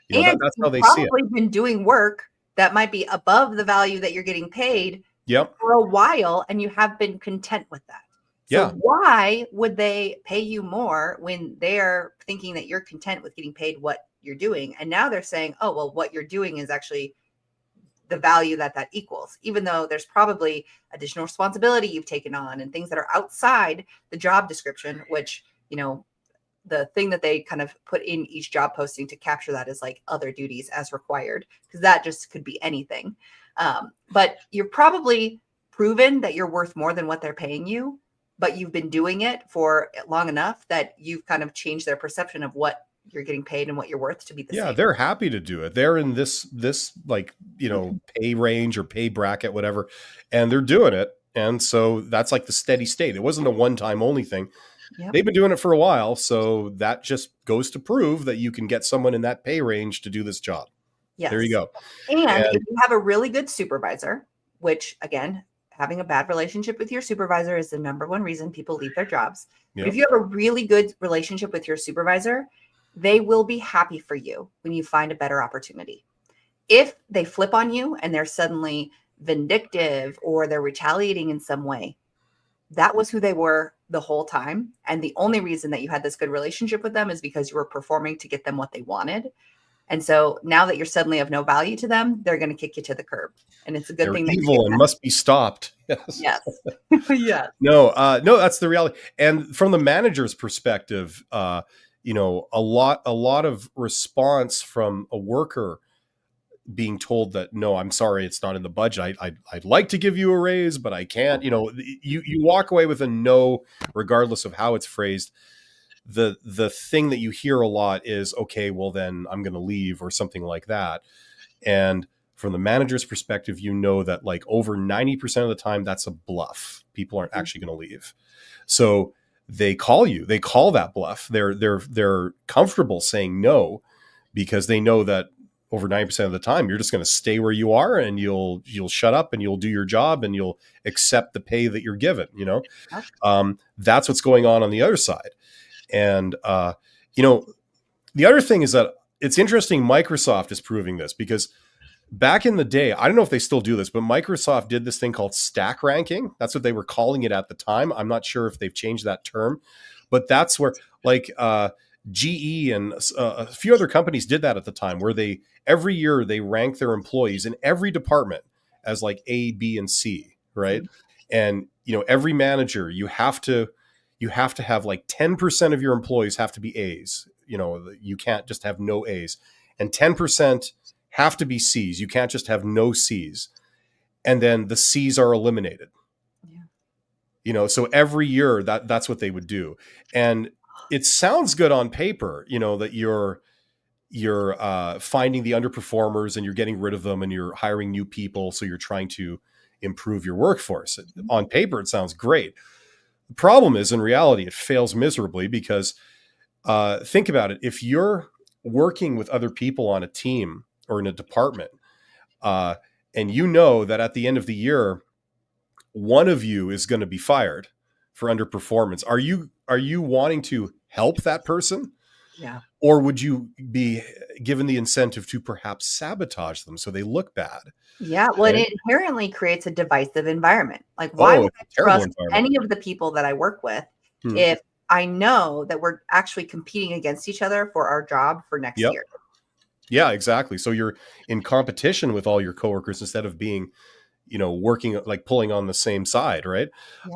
And That's how you've they see it. probably been doing work that might be above the value that you're getting paid Yep. for a while, and you have been content with that. So Yeah. why would they pay you more when they're thinking that you're content with getting paid what you're doing? And now they're saying, oh, well, what you're doing is actually the value that equals, even though there's probably additional responsibility you've taken on and things that are outside the job description, which, the thing that they kind of put in each job posting to capture that is like other duties as required, because that just could be anything. But you're probably proven that you're worth more than what they're paying you, but you've been doing it for long enough that you've kind of changed their perception of what you're getting paid and what you're worth to be the Yeah, same. they're happy to do it. They're in this like, Mhm. pay range or pay bracket, whatever, and they're doing it. And so that's like the steady state. It wasn't a one-time only thing. Yep. They've been doing it for a while, so that just goes to prove that you can get someone in that pay range to do this job. There you Yes. go. And And if you have a really good supervisor, which again, having a bad relationship with your supervisor is the number one reason people leave their jobs. But yeah, if you have a really good relationship with your supervisor, they will be happy for you when you find a better opportunity. If they flip on you and they're suddenly vindictive or they're retaliating in some way, that was who they were the whole time. And the only reason that you had this good relationship with them is because you were performing to get them what they wanted. And so now that you're suddenly of no value to them, they're going to kick you to the curb. And it's a good they're thing that you're evil getting and that. must be stopped. Yes. Yes. Yes. No, that's the reality. And from the manager's perspective, a lot of response from a worker being told that, no, I'm sorry, it's not in the budget. I'd like to give you a raise, but I can't. You walk away with a no, regardless of how it's phrased. The thing that you hear a lot is, okay, well then I'm going to leave or something like that. And from the manager's perspective, that like over 90% of the time, that's a bluff. People aren't actually going to leave. So they call that bluff. They're comfortable saying no because they know that over 90% of the time, you're just going to stay where you are and you'll shut up and you'll do your job and you'll accept the pay that you're given. That's what's going on the other side. And, the other thing is that it's interesting. Microsoft is proving this because back in the day, I don't know if they still do this, but Microsoft did this thing called stack ranking. That's what they were calling it at the time. I'm not sure if they've changed that term, but that's where like GE and a few other companies did that at the time, where every year they rank their employees in every department as like A, B, and C, right? And every manager, you have to have like 10% of your employees have to be A's. You can't just have no A's, and 10% have to be C's. You can't just have no C's. And then the C's are eliminated. So every year that's what they would do. And it sounds good on paper, that you're finding the underperformers and you're getting rid of them and you're hiring new people. So you're trying to improve your workforce. On paper, it sounds great. The problem is, in reality, it fails miserably because think about it. If you're working with other people on a team or in a department, and that at the end of the year, one of you is going to be fired for underperformance, are you wanting to help that person? Yeah. Or would you be given the incentive to perhaps sabotage them so they look bad? Yeah. Well, Right? it inherently creates a divisive environment. Like, why Oh, would it's I a terrible trust environment. any of the people that I work with Hmm. if I know that we're actually competing against each other for our job for next Yep. year? Yeah, exactly. So you're in competition with all your coworkers instead of being, working, like pulling on the same side, right?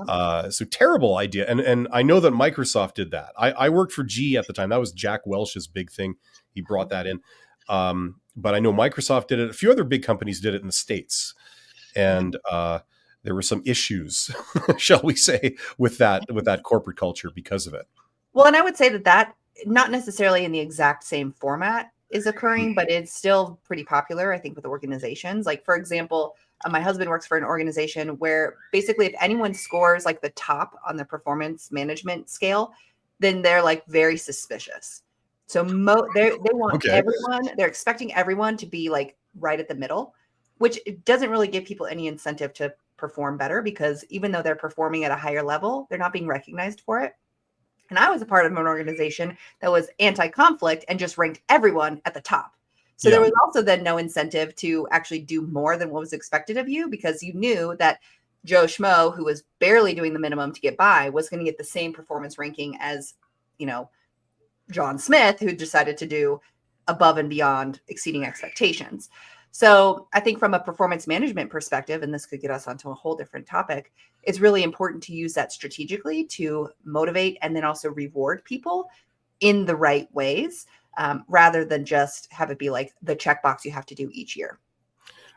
Yep. So terrible idea. And I know that Microsoft did that. I worked for G at the time. That was Jack Welch's big thing. He brought that in. But I know Microsoft did it. A few other big companies did it in the States. And there were some issues, shall we say, with that corporate culture because of it. Well, and I would say that not necessarily in the exact same format is occurring, but it's still pretty popular, I think, with organizations. Like, for example, my husband works for an organization where basically if anyone scores like the top on the performance management scale, then they're like very suspicious. So they want Okay. everyone, they're expecting everyone to be like right at the middle, which doesn't really give people any incentive to perform better, because even though they're performing at a higher level, they're not being recognized for it. And I was a part of an organization that was anti-conflict and just ranked everyone at the top. So there Yeah. was also then no incentive to actually do more than what was expected of you, because you knew that Joe Schmo, who was barely doing the minimum to get by, was going to get the same performance ranking as, you know, John Smith, who decided to do above and beyond, exceeding expectations. So I think from a performance management perspective, and this could get us onto a whole different topic, it's really important to use that strategically to motivate and then also reward people in the right ways, rather than just have it be like the checkbox you have to do each year.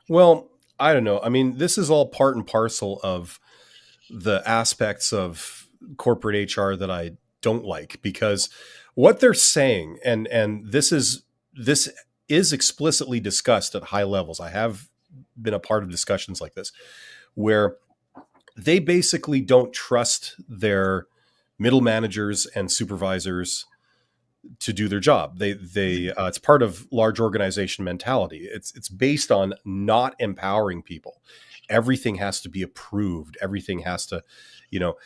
Well, I don't know. I mean, this is all part and parcel of the aspects of corporate HR that I don't like, because what they're saying, and this is explicitly discussed at high levels. I have been a part of discussions like this where they basically don't trust their middle managers and supervisors to do their job. They it's part of large organization mentality. It's based on not empowering people. Everything has to be approved. Everything has to, you know,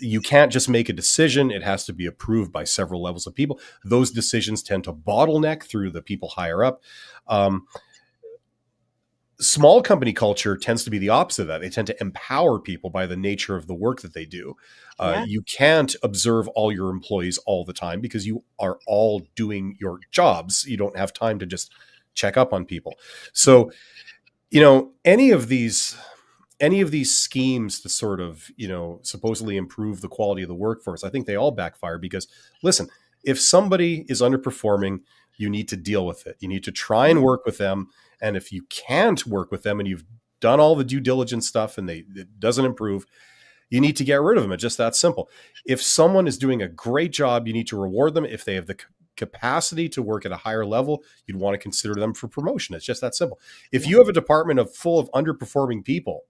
you can't just make a decision. It has to be approved by several levels of people. Those decisions tend to bottleneck through the people higher up. Small company culture tends to be the opposite of that. They tend to empower people by the nature of the work that they do. Yeah. You can't observe all your employees all the time because you are all doing your jobs. You don't have time to just check up on people. So, you know, any of these schemes to sort of, you know, supposedly improve the quality of the workforce, I think they all backfire, because listen, if somebody is underperforming, you need to deal with it. You need to try and work with them. And if you can't work with them and you've done all the due diligence stuff and it doesn't improve, you need to get rid of them. It's just that simple. If someone is doing a great job, you need to reward them. If they have the capacity to work at a higher level, you'd want to consider them for promotion. It's just that simple. If you have a department full of underperforming people,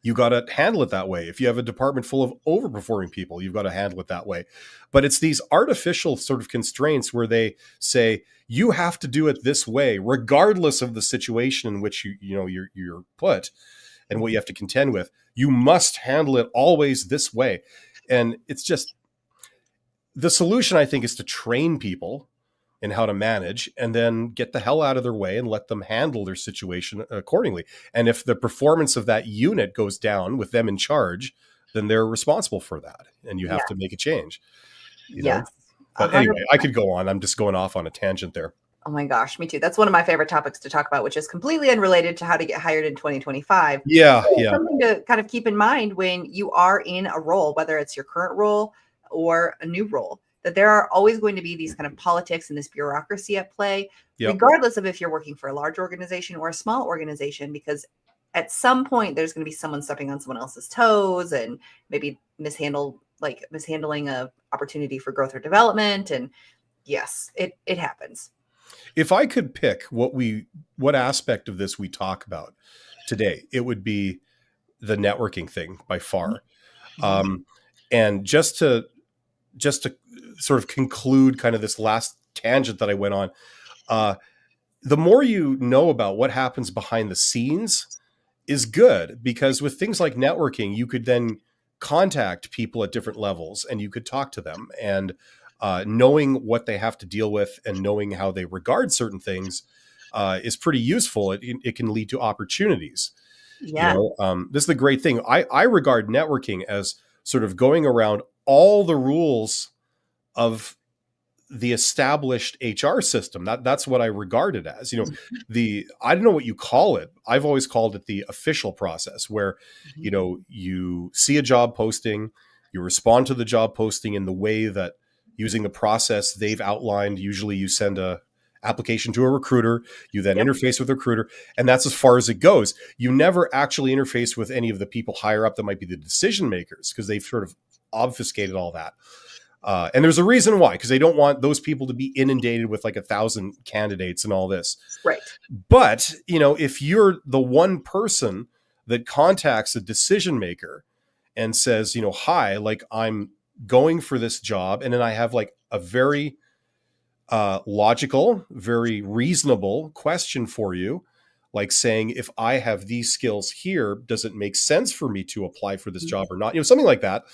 you got to handle it that way. If you have a department full of overperforming people, you've got to handle it that way. But it's these artificial sort of constraints where they say you have to do it this way, regardless of the situation in which you're put and what you have to contend with. You must handle it always this way. And it's just, the solution, I think, is to train people in how to manage, and then get the hell out of their way and let them handle their situation accordingly. And if the performance of that unit goes down with them in charge, then they're responsible for that. And you have to make a change, you know? But 100%. anyway, I could go on. I'm just going off on a tangent there. Oh my gosh, me too. That's one of my favorite topics to talk about, which is completely unrelated to how to get hired in 2025. Yeah. It's something to kind of keep in mind when you are in a role, whether it's your current role or a new role, that there are always going to be these kind of politics and this bureaucracy at play, regardless of if you're working for a large organization or a small organization, because at some point there's going to be someone stepping on someone else's toes and maybe mishandling a opportunity for growth or development. And yes, it happens. If I could pick what aspect of this we talk about today, it would be the networking thing by far. And just to sort of conclude kind of this last tangent that I went on, the more you know about what happens behind the scenes is good, because with things like networking, you could then contact people at different levels and you could talk to them, and knowing what they have to deal with and knowing how they regard certain things is pretty useful. It can lead to opportunities. Yeah. This is the great thing. I regard networking as sort of going around all the rules of the established HR system. That's what I regard it as. I don't know what you call it. I've always called it the official process, where, you see a job posting, you respond to the job posting in the way that, using the process they've outlined. Usually you send a application to a recruiter, you then interface with the recruiter, and that's as far as it goes. You never actually interface with any of the people higher up that might be the decision makers, because they've sort of obfuscated all that. And there's a reason why, because they don't want those people to be inundated with like 1,000 candidates and all this. Right. But, if you're the one person that contacts a decision maker and says, hi, like, I'm going for this job, and then I have like a very logical, very reasonable question for you. like saying, if I have these skills here, does it make sense for me to apply for this job or not? Something like that,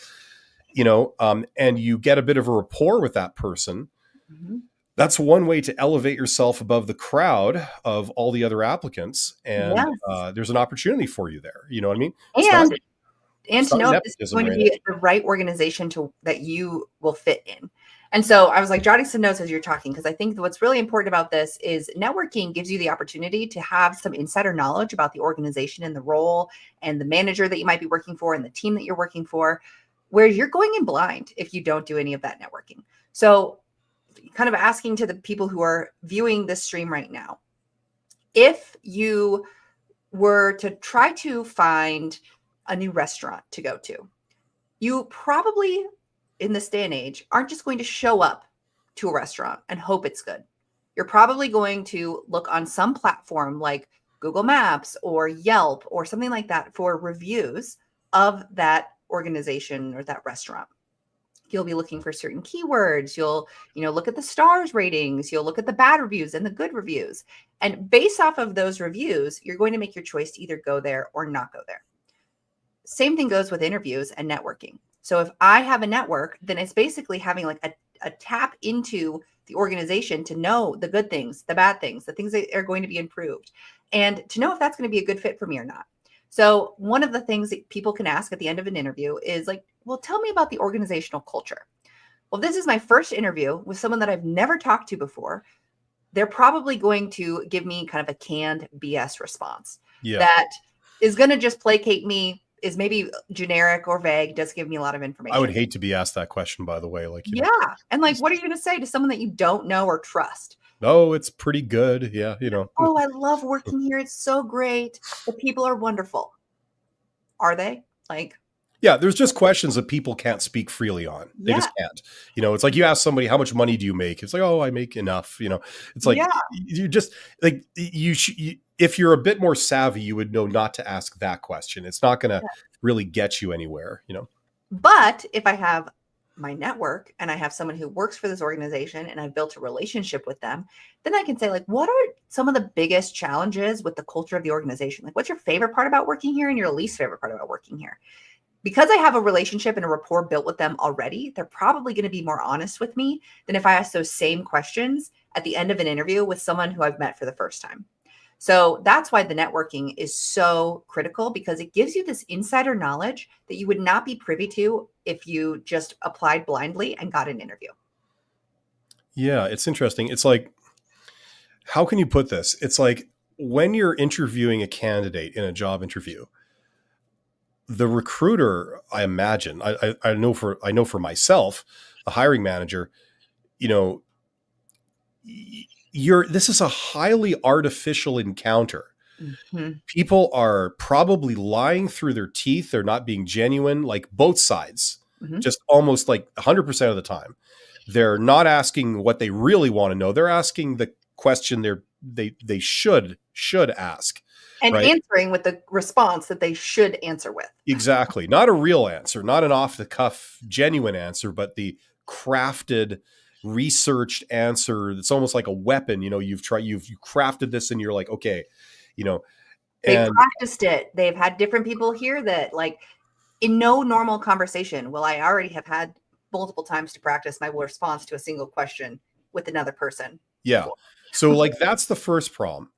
and you get a bit of a rapport with that person. Mhm. That's one way to elevate yourself above the crowd of all the other applicants. And Yes. there's an opportunity for you there. You know what I mean? And It's to not know if this is nepotism going or to anything. be the right organization that you will fit in. And so I was like jotting some notes as you're talking, because I think what's really important about this is networking gives you the opportunity to have some insider knowledge about the organization and the role and the manager that you might be working for and the team that you're working for, where you're going in blind if you don't do any of that networking. So kind of asking to the people who are viewing this stream right now, if you were to try to find a new restaurant to go to, you probably in this day and age aren't just going to show up to a restaurant and hope it's good. You're probably going to look on some platform like Google Maps or Yelp or something like that for reviews of that organization or that restaurant. You'll be looking for certain keywords. You'll, look at the stars ratings. You'll look at the bad reviews and the good reviews. And based off of those reviews, you're going to make your choice to either go there or not go there. Same thing goes with interviews and networking. So if I have a network, then it's basically having like a tap into the organization to know the good things, the bad things, the things that are going to be improved, and to know if that's going to be a good fit for me or not. So one of the things that people can ask at the end of an interview is like, well, tell me about the organizational culture. Well, this is my first interview with someone that I've never talked to before. They're probably going to give me kind of a canned BS response that is going to just placate me, is maybe generic or vague, does give me a lot of information. I would hate to be asked that question, by the way. And like, what are you going to say to someone that you don't know or trust? Oh, it's pretty good. Yeah. Oh, I love working here. It's so great. The people are wonderful. Are they? Yeah, there's just questions that people can't speak freely on. They just can't. It's like you ask somebody, how much money do you make? It's like, oh, I make enough. It's like, you just like if you're a bit more savvy, you would know not to ask that question. It's not going to really get you anywhere, But if I have my network and I have someone who works for this organization and I've built a relationship with them, then I can say, like, what are some of the biggest challenges with the culture of the organization? Like, what's your favorite part about working here and your least favorite part about working here? Because I have a relationship and a rapport built with them already, they're probably going to be more honest with me than if I ask those same questions at the end of an interview with someone who I've met for the first time. So that's why the networking is so critical, because it gives you this insider knowledge that you would not be privy to if you just applied blindly and got an interview. Yeah, it's interesting. It's like, how can you put this? It's like when you're interviewing a candidate in a job interview, the recruiter, I imagine, I know for myself, the hiring manager, this is a highly artificial encounter. Mm-hmm. People are probably lying through their teeth. They're not being genuine, like both sides, just almost like 100% of the time. They're not asking what they really want to know. They're asking the question they should ask. And right? Answering with the response that they should answer with. Exactly. Not a real answer, not an off the cuff, genuine answer, but the crafted, researched answer. That's almost like a weapon. You've crafted this and you're like, okay, They've practiced it. They've had different people hear that, like, in no normal conversation will I already have had multiple times to practice my response to a single question with another person. Yeah. So like, that's the first problem.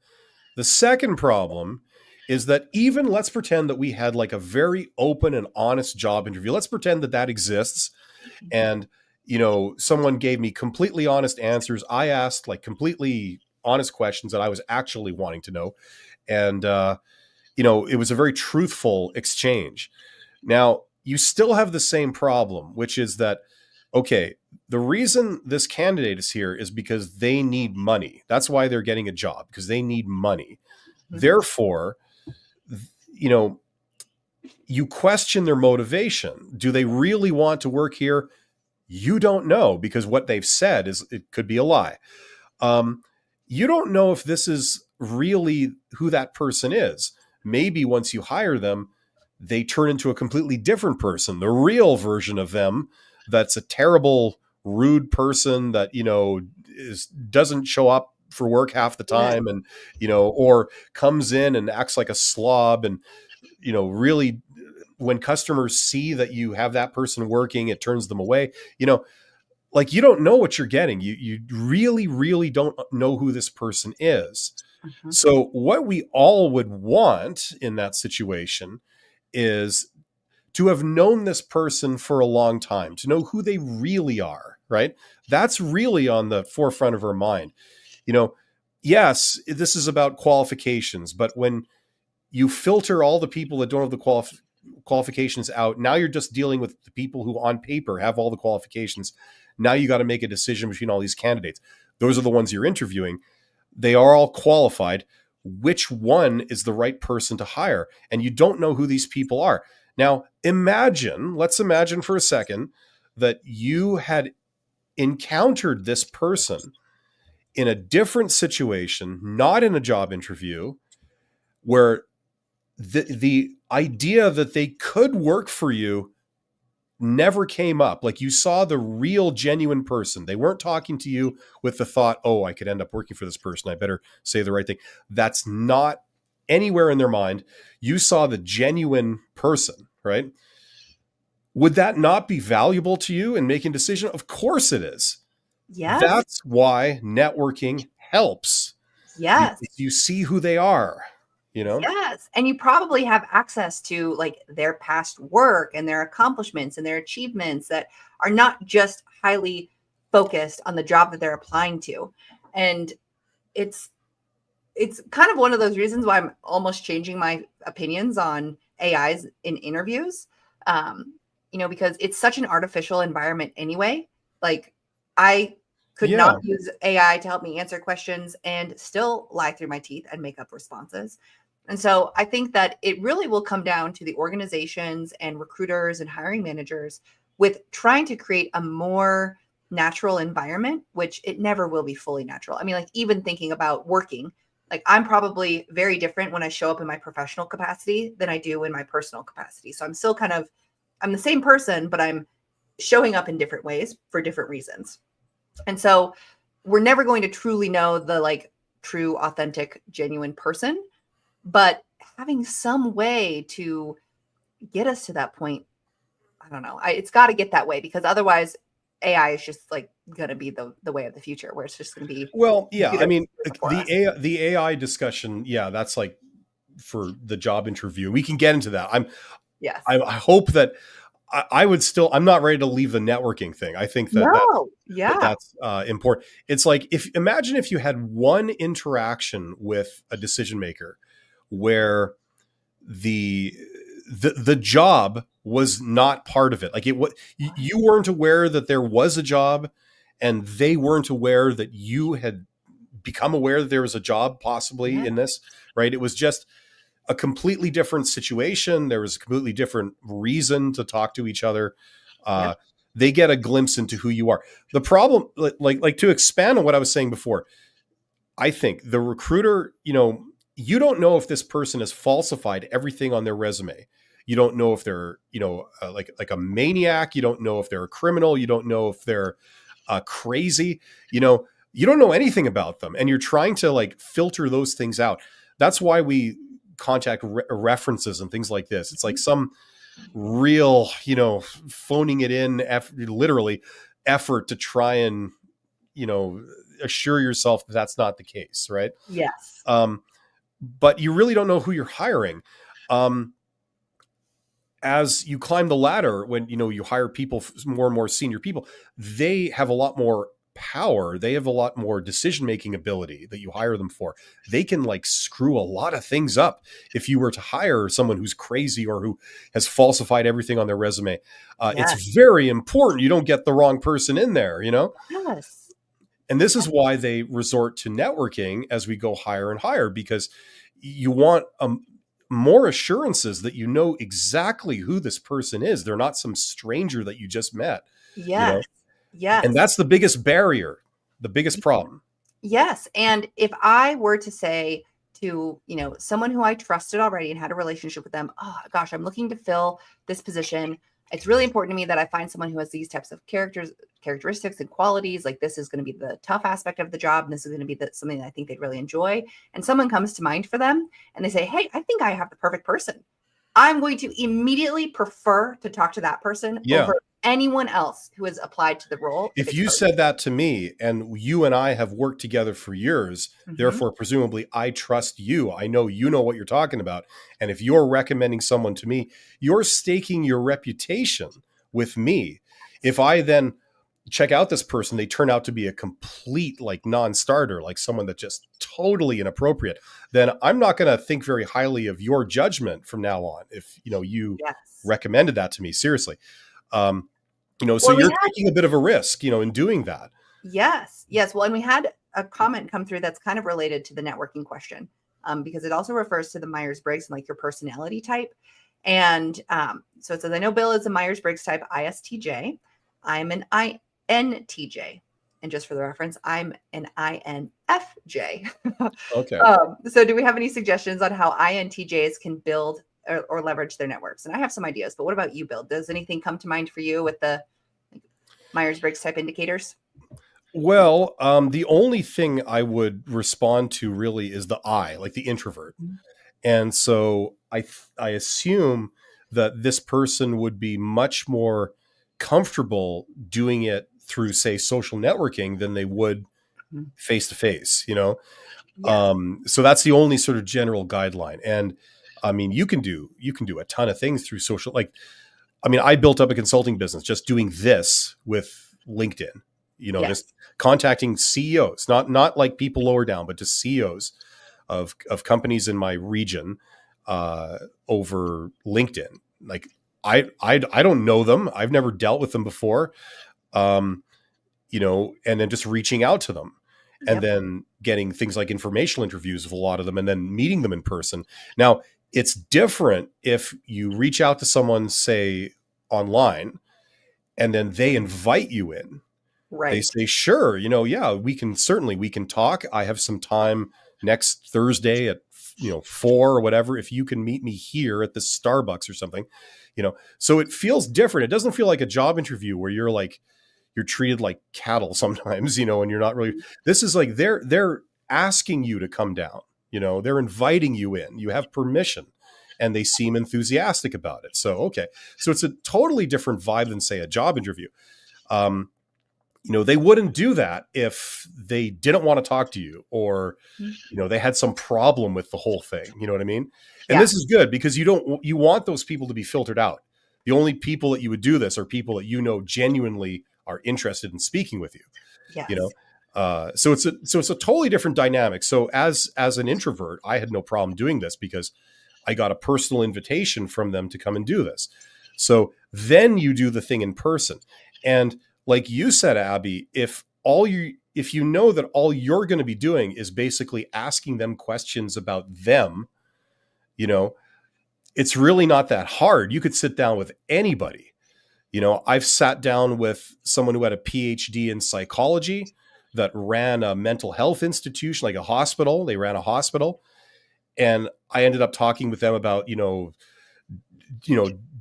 The second problem is that even, let's pretend that we had like a very open and honest job interview. Let's pretend that exists. And, someone gave me completely honest answers. I asked like completely honest questions that I was actually wanting to know. And, it was a very truthful exchange. Now, you still have the same problem, which is that, okay, the reason this candidate is here is because they need money. That's why they're getting a job, because they need money. Therefore, you question their motivation. Do they really want to work here? You don't know, because what they've said it could be a lie. You don't know if this is really who that person is. Maybe once you hire them, they turn into a completely different person, the real version of them. That's a terrible, rude person that, doesn't show up for work half the Yeah. time, and or comes in and acts like a slob, and really, when customers see that you have that person working, it turns them away. Like, you don't know what you're getting. You really, really don't know who this person is. Mhm. So what we all would want in that situation is to have known this person for a long time, to know who they really are, right? That's really on the forefront of our mind. You know, yes, this is about qualifications, but when you filter all the people that don't have the qualifications out, now you're just dealing with the people who on paper have all the qualifications. Now you got to make a decision between all these candidates. Those are the ones you're interviewing. They are all qualified. Which one is the right person to hire? And you don't know who these people are. Now, let's imagine for a second that you had encountered this person in a different situation, not in a job interview, where the idea that they could work for you never came up. Like, you saw the real, genuine person. They weren't talking to you with the thought, oh, I could end up working for this person, I better say the right thing. That's not anywhere in their mind. You saw the genuine person, right? Would that not be valuable to you in making a decision? Of course it is. Yes. That's why networking helps. Yes. You see who they are, you know? Yes. And you probably have access to like their past work and their accomplishments and their achievements that are not just highly focused on the job that they're applying to. And it's kind of one of those reasons why I'm almost changing my opinions on AIs in interviews. Because it's such an artificial environment anyway. Like, I could Yeah. not use AI to help me answer questions and still lie through my teeth and make up responses. And so I think that it really will come down to the organizations and recruiters and hiring managers with trying to create a more natural environment, which it never will be fully natural. I mean, like, even thinking about working, like, I'm probably very different when I show up in my professional capacity than I do in my personal capacity. So I'm still I'm the same person, but I'm showing up in different ways for different reasons. And so we're never going to truly know the like true, authentic, genuine person, but having some way to get us to that point, I don't know. It's got to get that way, because otherwise AI is just like going to be the way of the future, where it's just going to be Well, yeah, I computers mean, for us. The AI discussion, yeah, that's like for the job interview. We can get into that. Yes. I hope that I would still. I'm not ready to leave the networking thing. I think No. Yeah. that's important. It's like, imagine if you had one interaction with a decision maker where the the job was not part of it. Like, you weren't aware that there was a job, and they weren't aware that you had become aware that there was a job possibly Yeah. in this, right? It was just a completely different situation. There was a completely different reason to talk to each other. Yep. They get a glimpse into who you are. The problem, like to expand on what I was saying before, I think the recruiter, you don't know if this person has falsified everything on their resume. You don't know if they're, like a maniac. You don't know if they're a criminal. You don't know if they're crazy. You don't know anything about them, and you're trying to like filter those things out. That's why we contact references and things like this. It's like some real, phoning it in, literally effort to try and, assure yourself that that's not the case, right? Yes. But you really don't know who you're hiring. As you climb the ladder, when you hire people, more and more senior people, they have a lot more power. They have a lot more decision making ability that you hire them for. They can like screw a lot of things up if you were to hire someone who's crazy or who has falsified everything on their resume. Yes. It's very important you don't get the wrong person in there, Yes. and this is why they resort to networking as we go higher and higher, because you want more assurances that you know exactly who this person is. They're not some stranger that you just met, Yes. and Yes. that's the biggest barrier, the biggest problem. Yes. And if I were to say to, someone who I trusted already and had a relationship with them, oh gosh, I'm looking to fill this position. It's really important to me that I find someone who has these types of characteristics and qualities. Like, this is going to be the tough aspect of the job, and this is going to be something that I think they'd really enjoy. And someone comes to mind for them and they say, hey, I think I have the perfect person. I'm going to immediately prefer to talk to that person over anyone else who has applied to the role. If you said that to me and you and I have worked together for years, therefore, presumably I trust you. I know you know what you're talking about. And if you're recommending someone to me, you're staking your reputation with me. If I then check out this person, they turn out to be a complete like non-starter, like someone that's just totally inappropriate, then I'm not going to think very highly of your judgment from now on. If, you recommended that to me, seriously. So you're taking a bit of a risk, in doing that. Yes. Well, and we had a comment come through that's kind of related to the networking question, because it also refers to the Myers-Briggs and like your personality type. And so it says, I know Bill is a Myers-Briggs type ISTJ. I'm an INTJ. And just for the reference, I'm an INFJ. Okay. So do we have any suggestions on how INTJs can build or leverage their networks? And I have some ideas, but what about you, Bill? Does anything come to mind for you with the Myers-Briggs type indicators? Well, the only thing I would respond to really is the I, like the introvert. And so I assume that this person would be much more comfortable doing it through, say, social networking than they would face to face, So that's the only sort of general guideline. And I mean, you can do a ton of things through social. Like, I mean, I built up a consulting business just doing this with LinkedIn, just contacting CEOs, not like people lower down, but just CEOs of companies in my region over LinkedIn. Like, I don't know them. I've never dealt with them before, and then just reaching out to them. And then getting things like informational interviews of a lot of them and then meeting them in person. Now, it's different if you reach out to someone, say, online, and then they invite you in. Right. They say, sure, we can talk. I have some time next Thursday at 4 or whatever, if you can meet me here at this Starbucks or something, so it feels different. It doesn't feel like a job interview where you're treated like cattle sometimes, and you're not really, this is like, they're asking you to come down, they're inviting you in, you have permission, and they seem enthusiastic about it. So, okay. So it's a totally different vibe than, say, a job interview. They wouldn't do that if they didn't want to talk to you or, they had some problem with the whole thing. You know what I mean? And this is good because you want those people to be filtered out. The only people that you would do this are people that, genuinely are interested in speaking with you. Yes. So it's a totally different dynamic. So as an introvert, I had no problem doing this because I got a personal invitation from them to come and do this. So then you do the thing in person. And like you said, Abby, if you know that all you're going to be doing is basically asking them questions about them, it's really not that hard. You could sit down with anybody. I've sat down with someone who had a PhD in psychology that ran a mental health institution, like a hospital. They ran a hospital. And I ended up talking with them about,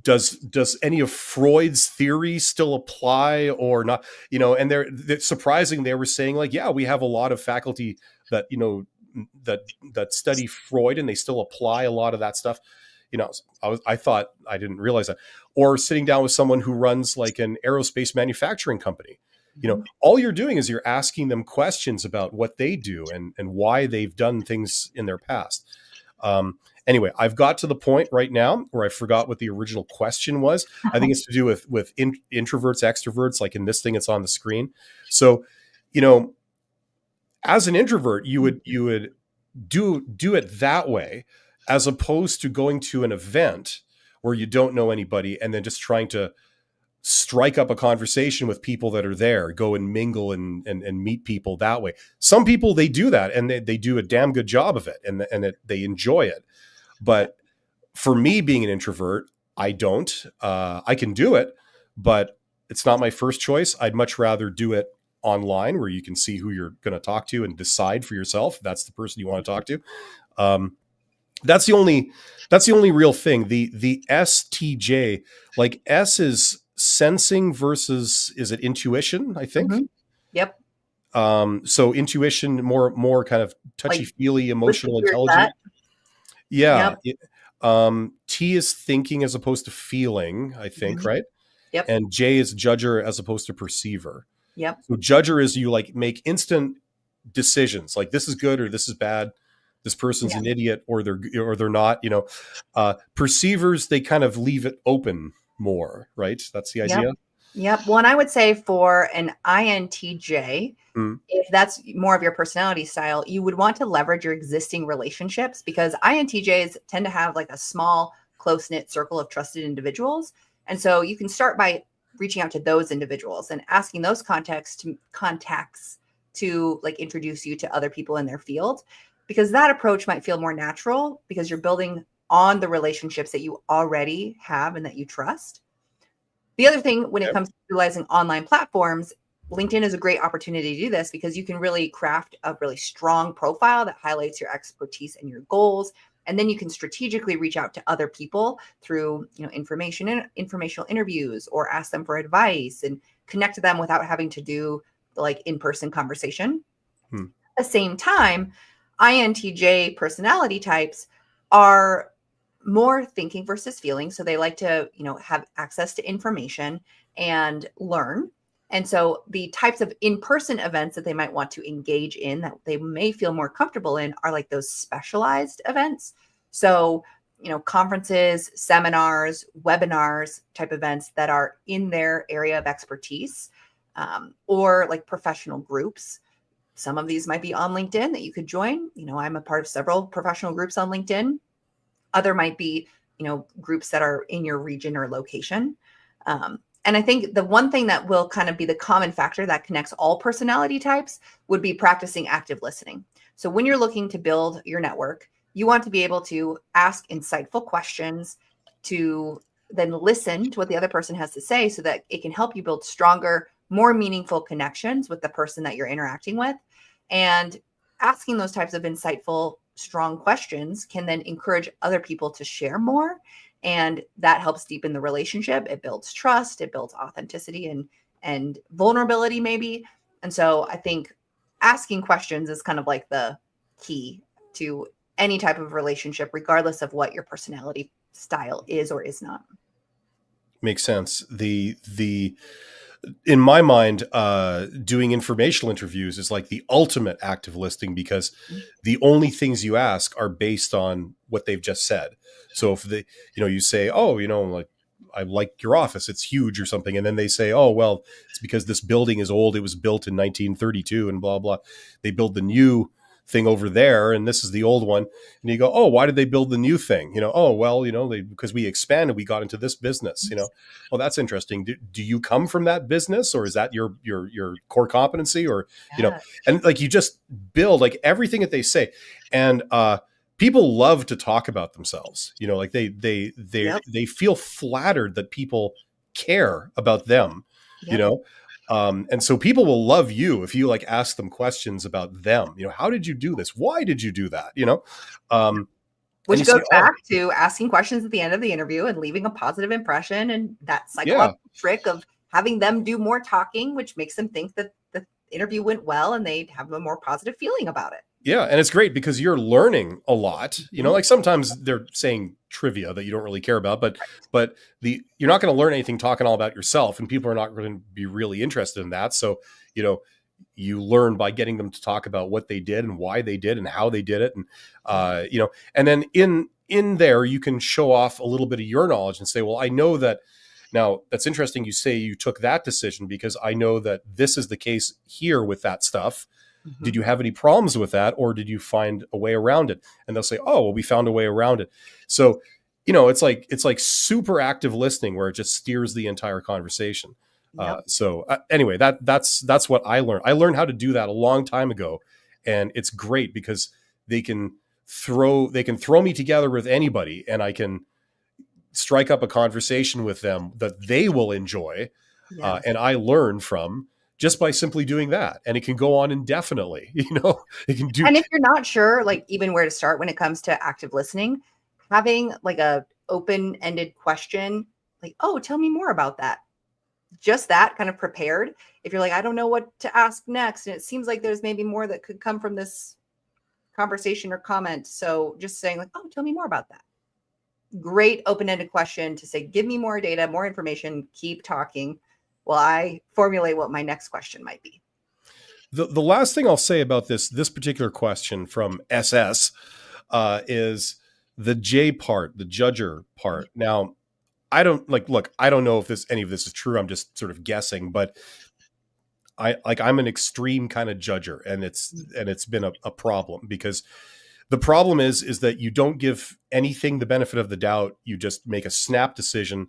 does any of Freud's theory still apply or not? And they're surprising. They were saying like, yeah, we have a lot of faculty that, that study Freud and they still apply a lot of that stuff. I thought I didn't realize that. Or sitting down with someone who runs like an aerospace manufacturing company. All you're doing is you're asking them questions about what they do and why they've done things in their past. Anyway, I've got to the point right now where I forgot what the original question was. I think it's to do with introverts, extroverts, like in this thing, it's on the screen. So, as an introvert, you would do it that way, as opposed to going to an event where you don't know anybody and then just trying to strike up a conversation with people that are there, go and mingle and meet people that way. Some people, they do that and they do a damn good job of it and they enjoy it. But for me, being an introvert, I don't. I can do it, but it's not my first choice. I'd much rather do it online where you can see who you're going to talk to and decide for yourself if that's the person you want to talk to. That's the only real thing. The STJ, like S is sensing versus, is it intuition? I think. Mhm. Yep. So intuition, more kind of touchy Like feely, listen emotional to your gut. intelligence. Yeah. Yep. T is thinking as opposed to feeling, I think, Mhm. right? Yep. And J is judger as opposed to perceiver. Yep. So judger is you like make instant decisions, like this is good or this is bad. This person's Yeah. an idiot or they're not. Perceivers, they kind of leave it open more, right? That's the Yep. idea. Yep. Well, and I would say for an INTJ, Mm, if that's more of your personality style, you would want to leverage your existing relationships because INTJs tend to have like a small, close knit circle of trusted individuals. And so you can start by reaching out to those individuals and asking those contacts to like introduce you to other people in their field because that approach might feel more natural because you're building on the relationships that you already have and that you trust. The other thing when it okay. comes to utilizing online platforms, LinkedIn is a great opportunity to do this because you can really craft a really strong profile that highlights your expertise and your goals. And then you can strategically reach out to other people through, informational interviews or ask them for advice and connect to them without having to do the like in-person conversation. Hmm. At the same time, INTJ personality types are more thinking versus feeling. So they like to, have access to information and learn. And so the types of in-person events that they might want to engage in that they may feel more comfortable in are like those specialized events. So, conferences, seminars, webinars type events that are in their area of expertise, or like professional groups. Some of these might be on LinkedIn that you could join. I'm a part of several professional groups on LinkedIn. Other might be, groups that are in your region or location. And I think the one thing that will kind of be the common factor that connects all personality types would be practicing active listening. So when you're looking to build your network, you want to be able to ask insightful questions, to then listen to what the other person has to say so that it can help you build stronger, more meaningful connections with the person that you're interacting with. And asking those types of insightful, strong questions can then encourage other people to share more. And that helps deepen the relationship. It builds trust, it builds authenticity and vulnerability, maybe. And so I think asking questions is kind of like the key to any type of relationship, regardless of what your personality style is or is not. Makes sense. The in my mind, doing informational interviews is like the ultimate active listing because the only things you ask are based on what they've just said. So if you say, oh, like I like your office, it's huge or something. And then they say, oh, well, it's because this building is old. It was built in 1932 and blah, blah. They build the new thing over there. And this is the old one. And you go, oh, why did they build the new thing? Oh, well, because we expanded, we got into this business, Oh, that's interesting. Do you come from that business, or is that your core competency, or Yeah. and like you just build like everything that they say, and people love to talk about themselves. Like Yep. they feel flattered that people care about them. You Yep. know, and so people will love you if you like ask them questions about them. How did you do this? Why did you do that? And you Which say, goes oh, back to asking questions at the end of the interview and leaving a positive impression and that yeah. psychological trick of having them do more talking, which makes them think that the interview went well and they have a more positive feeling about it. Yeah, and it's great because you're learning a lot. Mhm. Like sometimes they're saying trivia that you don't really care about, but you're not going to learn anything talking all about yourself, and people are not going to be really interested in that. So, you know, you learn by getting them to talk about what they did and why they did and how they did it, and and then in there you can show off a little bit of your knowledge and say, well, I know that. Now, that's interesting you say you took that decision because I know that this is the case here with that stuff. Did Mhm. you have any problems with that, or did you find a way around it? And they'll say, oh, well, we found a way around it. So it's like super active listening where it just steers the entire conversation. Yep. Anyway, that's what I learned. I learned how to do that a long time ago, and it's great because they can throw me together with anybody, and I can strike up a conversation with them that they will enjoy, Yes. and I learn from just by simply doing that. And it can go on indefinitely. It can do. And if you're not sure, like even where to start when it comes to active listening, having like a open-ended question, like, oh, tell me more about that. just that kind of prepared. If you're like, I don't know what to ask next, and it seems like there's maybe more that could come from this conversation or comment. So just saying like, oh, tell me more about that. Great open-ended question to say, give me more data, more information, keep talking while I formulate what my next question might be. The last thing I'll say about this particular question from SS is the J part, the judger part. Now, I don't look, I don't know if any of this is true. I'm just sort of guessing, but I'm an extreme kind of judger, and it's been a problem, because the problem is that you don't give anything the benefit of the doubt. You just make a snap decision.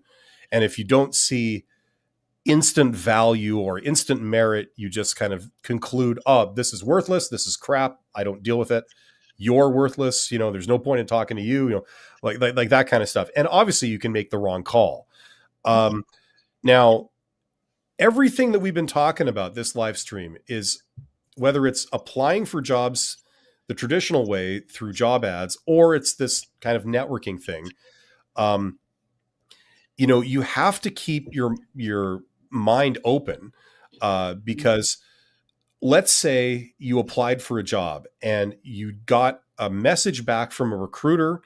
And if you don't see instant value or instant merit, you just kind of conclude, oh, this is worthless. This is crap. I don't deal with it. You're worthless. There's no point in talking to you, like that kind of stuff. And obviously you can make the wrong call. Now, everything that we've been talking about this live stream is, whether it's applying for jobs the traditional way through job ads, or it's this kind of networking thing. You have to keep your mind open, because let's say you applied for a job and you got a message back from a recruiter,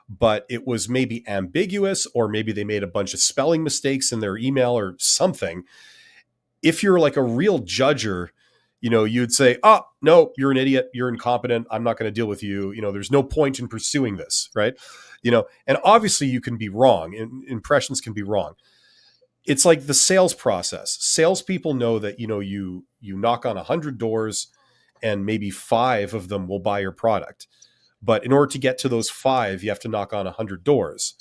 but it was maybe ambiguous, or maybe they made a bunch of spelling mistakes in their email or something. If you're like a real judger, you'd say, oh, no, you're an idiot. You're incompetent. I'm not going to deal with you. There's no point in pursuing this. Right. And obviously you can be wrong. Impressions can be wrong. It's like the sales process. Salespeople know that, you knock on 100 doors and maybe 5 of them will buy your product. But in order to get to those 5, you have to knock on 100 doors.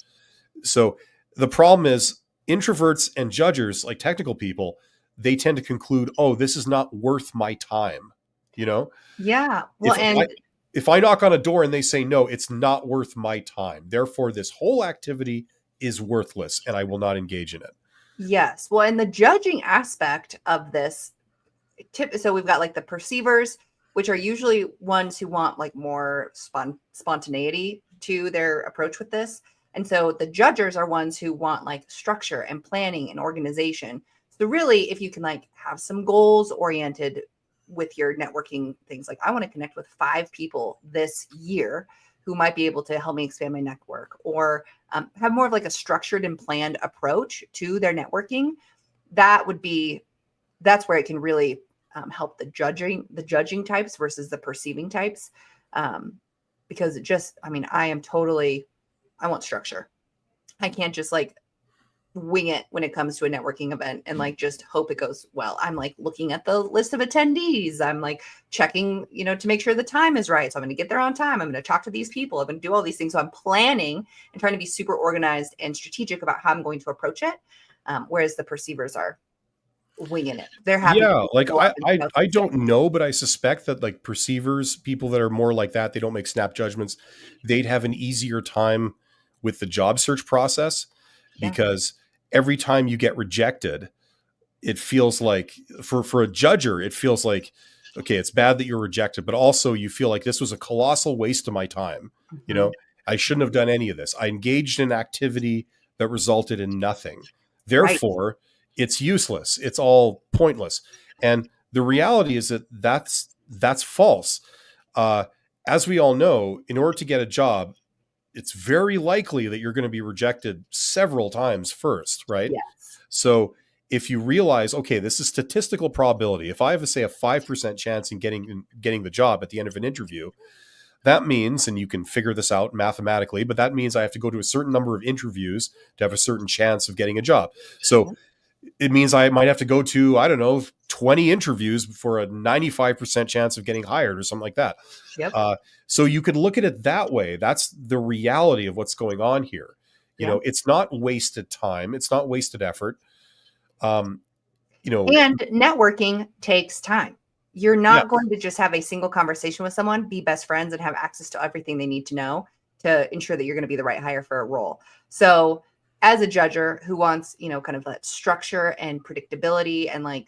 So the problem is, introverts and judgers, like technical people, they tend to conclude, oh, this is not worth my time. Yeah. Well, if I knock on a door and they say, no, it's not worth my time, therefore this whole activity is worthless and I will not engage in it. Yes. Well, and the judging aspect of this so we've got like the perceivers, which are usually ones who want like more spontaneity to their approach with this. And so the judgers are ones who want like structure and planning and organization. So really, if you can like have some goals oriented with your networking things, like I want to connect with 5 people this year who might be able to help me expand my network, or have more of like a structured and planned approach to their networking, that's where it can really help the judging types versus the perceiving types. Because I want structure. I can't just like wing it when it comes to a networking event and like just hope it goes well. I'm like looking at the list of attendees. I'm like checking, to make sure the time is right. So I'm going to get there on time. I'm going to talk to these people. I'm going to do all these things. So I'm planning and trying to be super organized and strategic about how I'm going to approach it. Whereas the perceivers are winging it. They're happy. Yeah, like I don't know, but I suspect that like perceivers, people that are more like that, they don't make snap judgments, they'd have an easier time with the job search process, because every time you get rejected, it feels like for a judger, it feels like, okay, it's bad that you're rejected, but also you feel like this was a colossal waste of my time. Mm-hmm. I shouldn't have done any of this. I engaged in activity that resulted in nothing. Therefore, it's useless. It's all pointless. And the reality is that that's false. As we all know, in order to get a job, it's very likely that you're going to be rejected several times first, right? Yes. So if you realize, okay, this is statistical probability. If I have, say, a 5% chance in getting the job at the end of an interview, that means, and you can figure this out mathematically, but that means I have to go to a certain number of interviews to have a certain chance of getting a job. So it means I might have to go to, I don't know, 20 interviews for a 95% chance of getting hired or something like that. Yep. So you could look at it that way. That's the reality of what's going on here. It's not wasted time. It's not wasted effort. And networking takes time. You're not going to just have a single conversation with someone, be best friends, and have access to everything they need to know to ensure that you're going to be the right hire for a role. So as a judger who wants, kind of that structure and predictability and like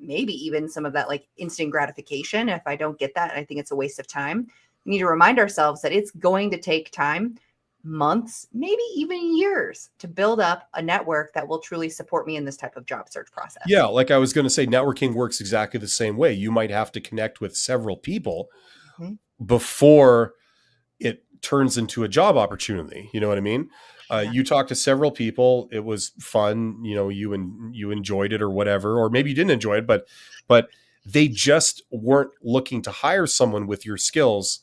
maybe even some of that like instant gratification, if I don't get that, I think it's a waste of time. We need to remind ourselves that it's going to take time. months, maybe even years to build up a network that will truly support me in this type of job search Yeah, process. like I was going to say, networking works exactly the same way. You might have to connect with several people Mhm. before it turns into a job opportunity. You know what I mean? Yeah. You talked to several people. It was fun. You know, you enjoyed it or whatever, or maybe you didn't enjoy it, but they just weren't looking to hire someone with your skills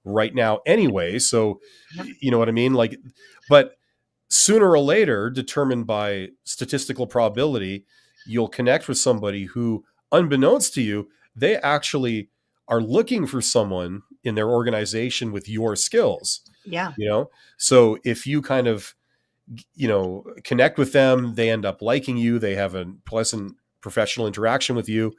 right now anyway. So, Yep. you know what I mean? Like, but sooner or later, determined by statistical probability, you'll connect with somebody who, unbeknownst to you, they actually are looking for someone in their organization with your skills, Yeah. you know? So if you kind of, connect with them, they end up liking you, they have a pleasant professional interaction with you.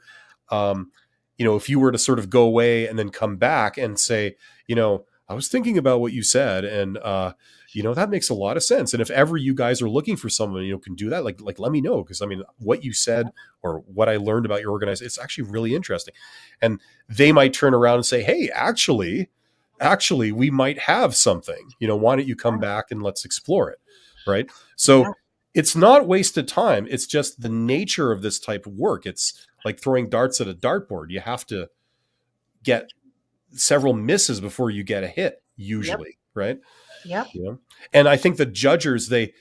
Um, if you were to sort of go away and then come back and say, I was thinking about what you said, and that makes a lot of sense. And if ever you guys are looking for someone, can do that, like let me know, because I mean, what you said or what I learned about your organization, it's actually really interesting. And they might turn around and say, hey, actually, we might have something. Why don't you come back and let's explore it, right? Yeah. So it's not wasted time. It's just the nature of this type of work. It's like throwing darts at a dartboard. You have to get several misses before you get a hit, Yep. usually, right? Yep. And I think the judgers, they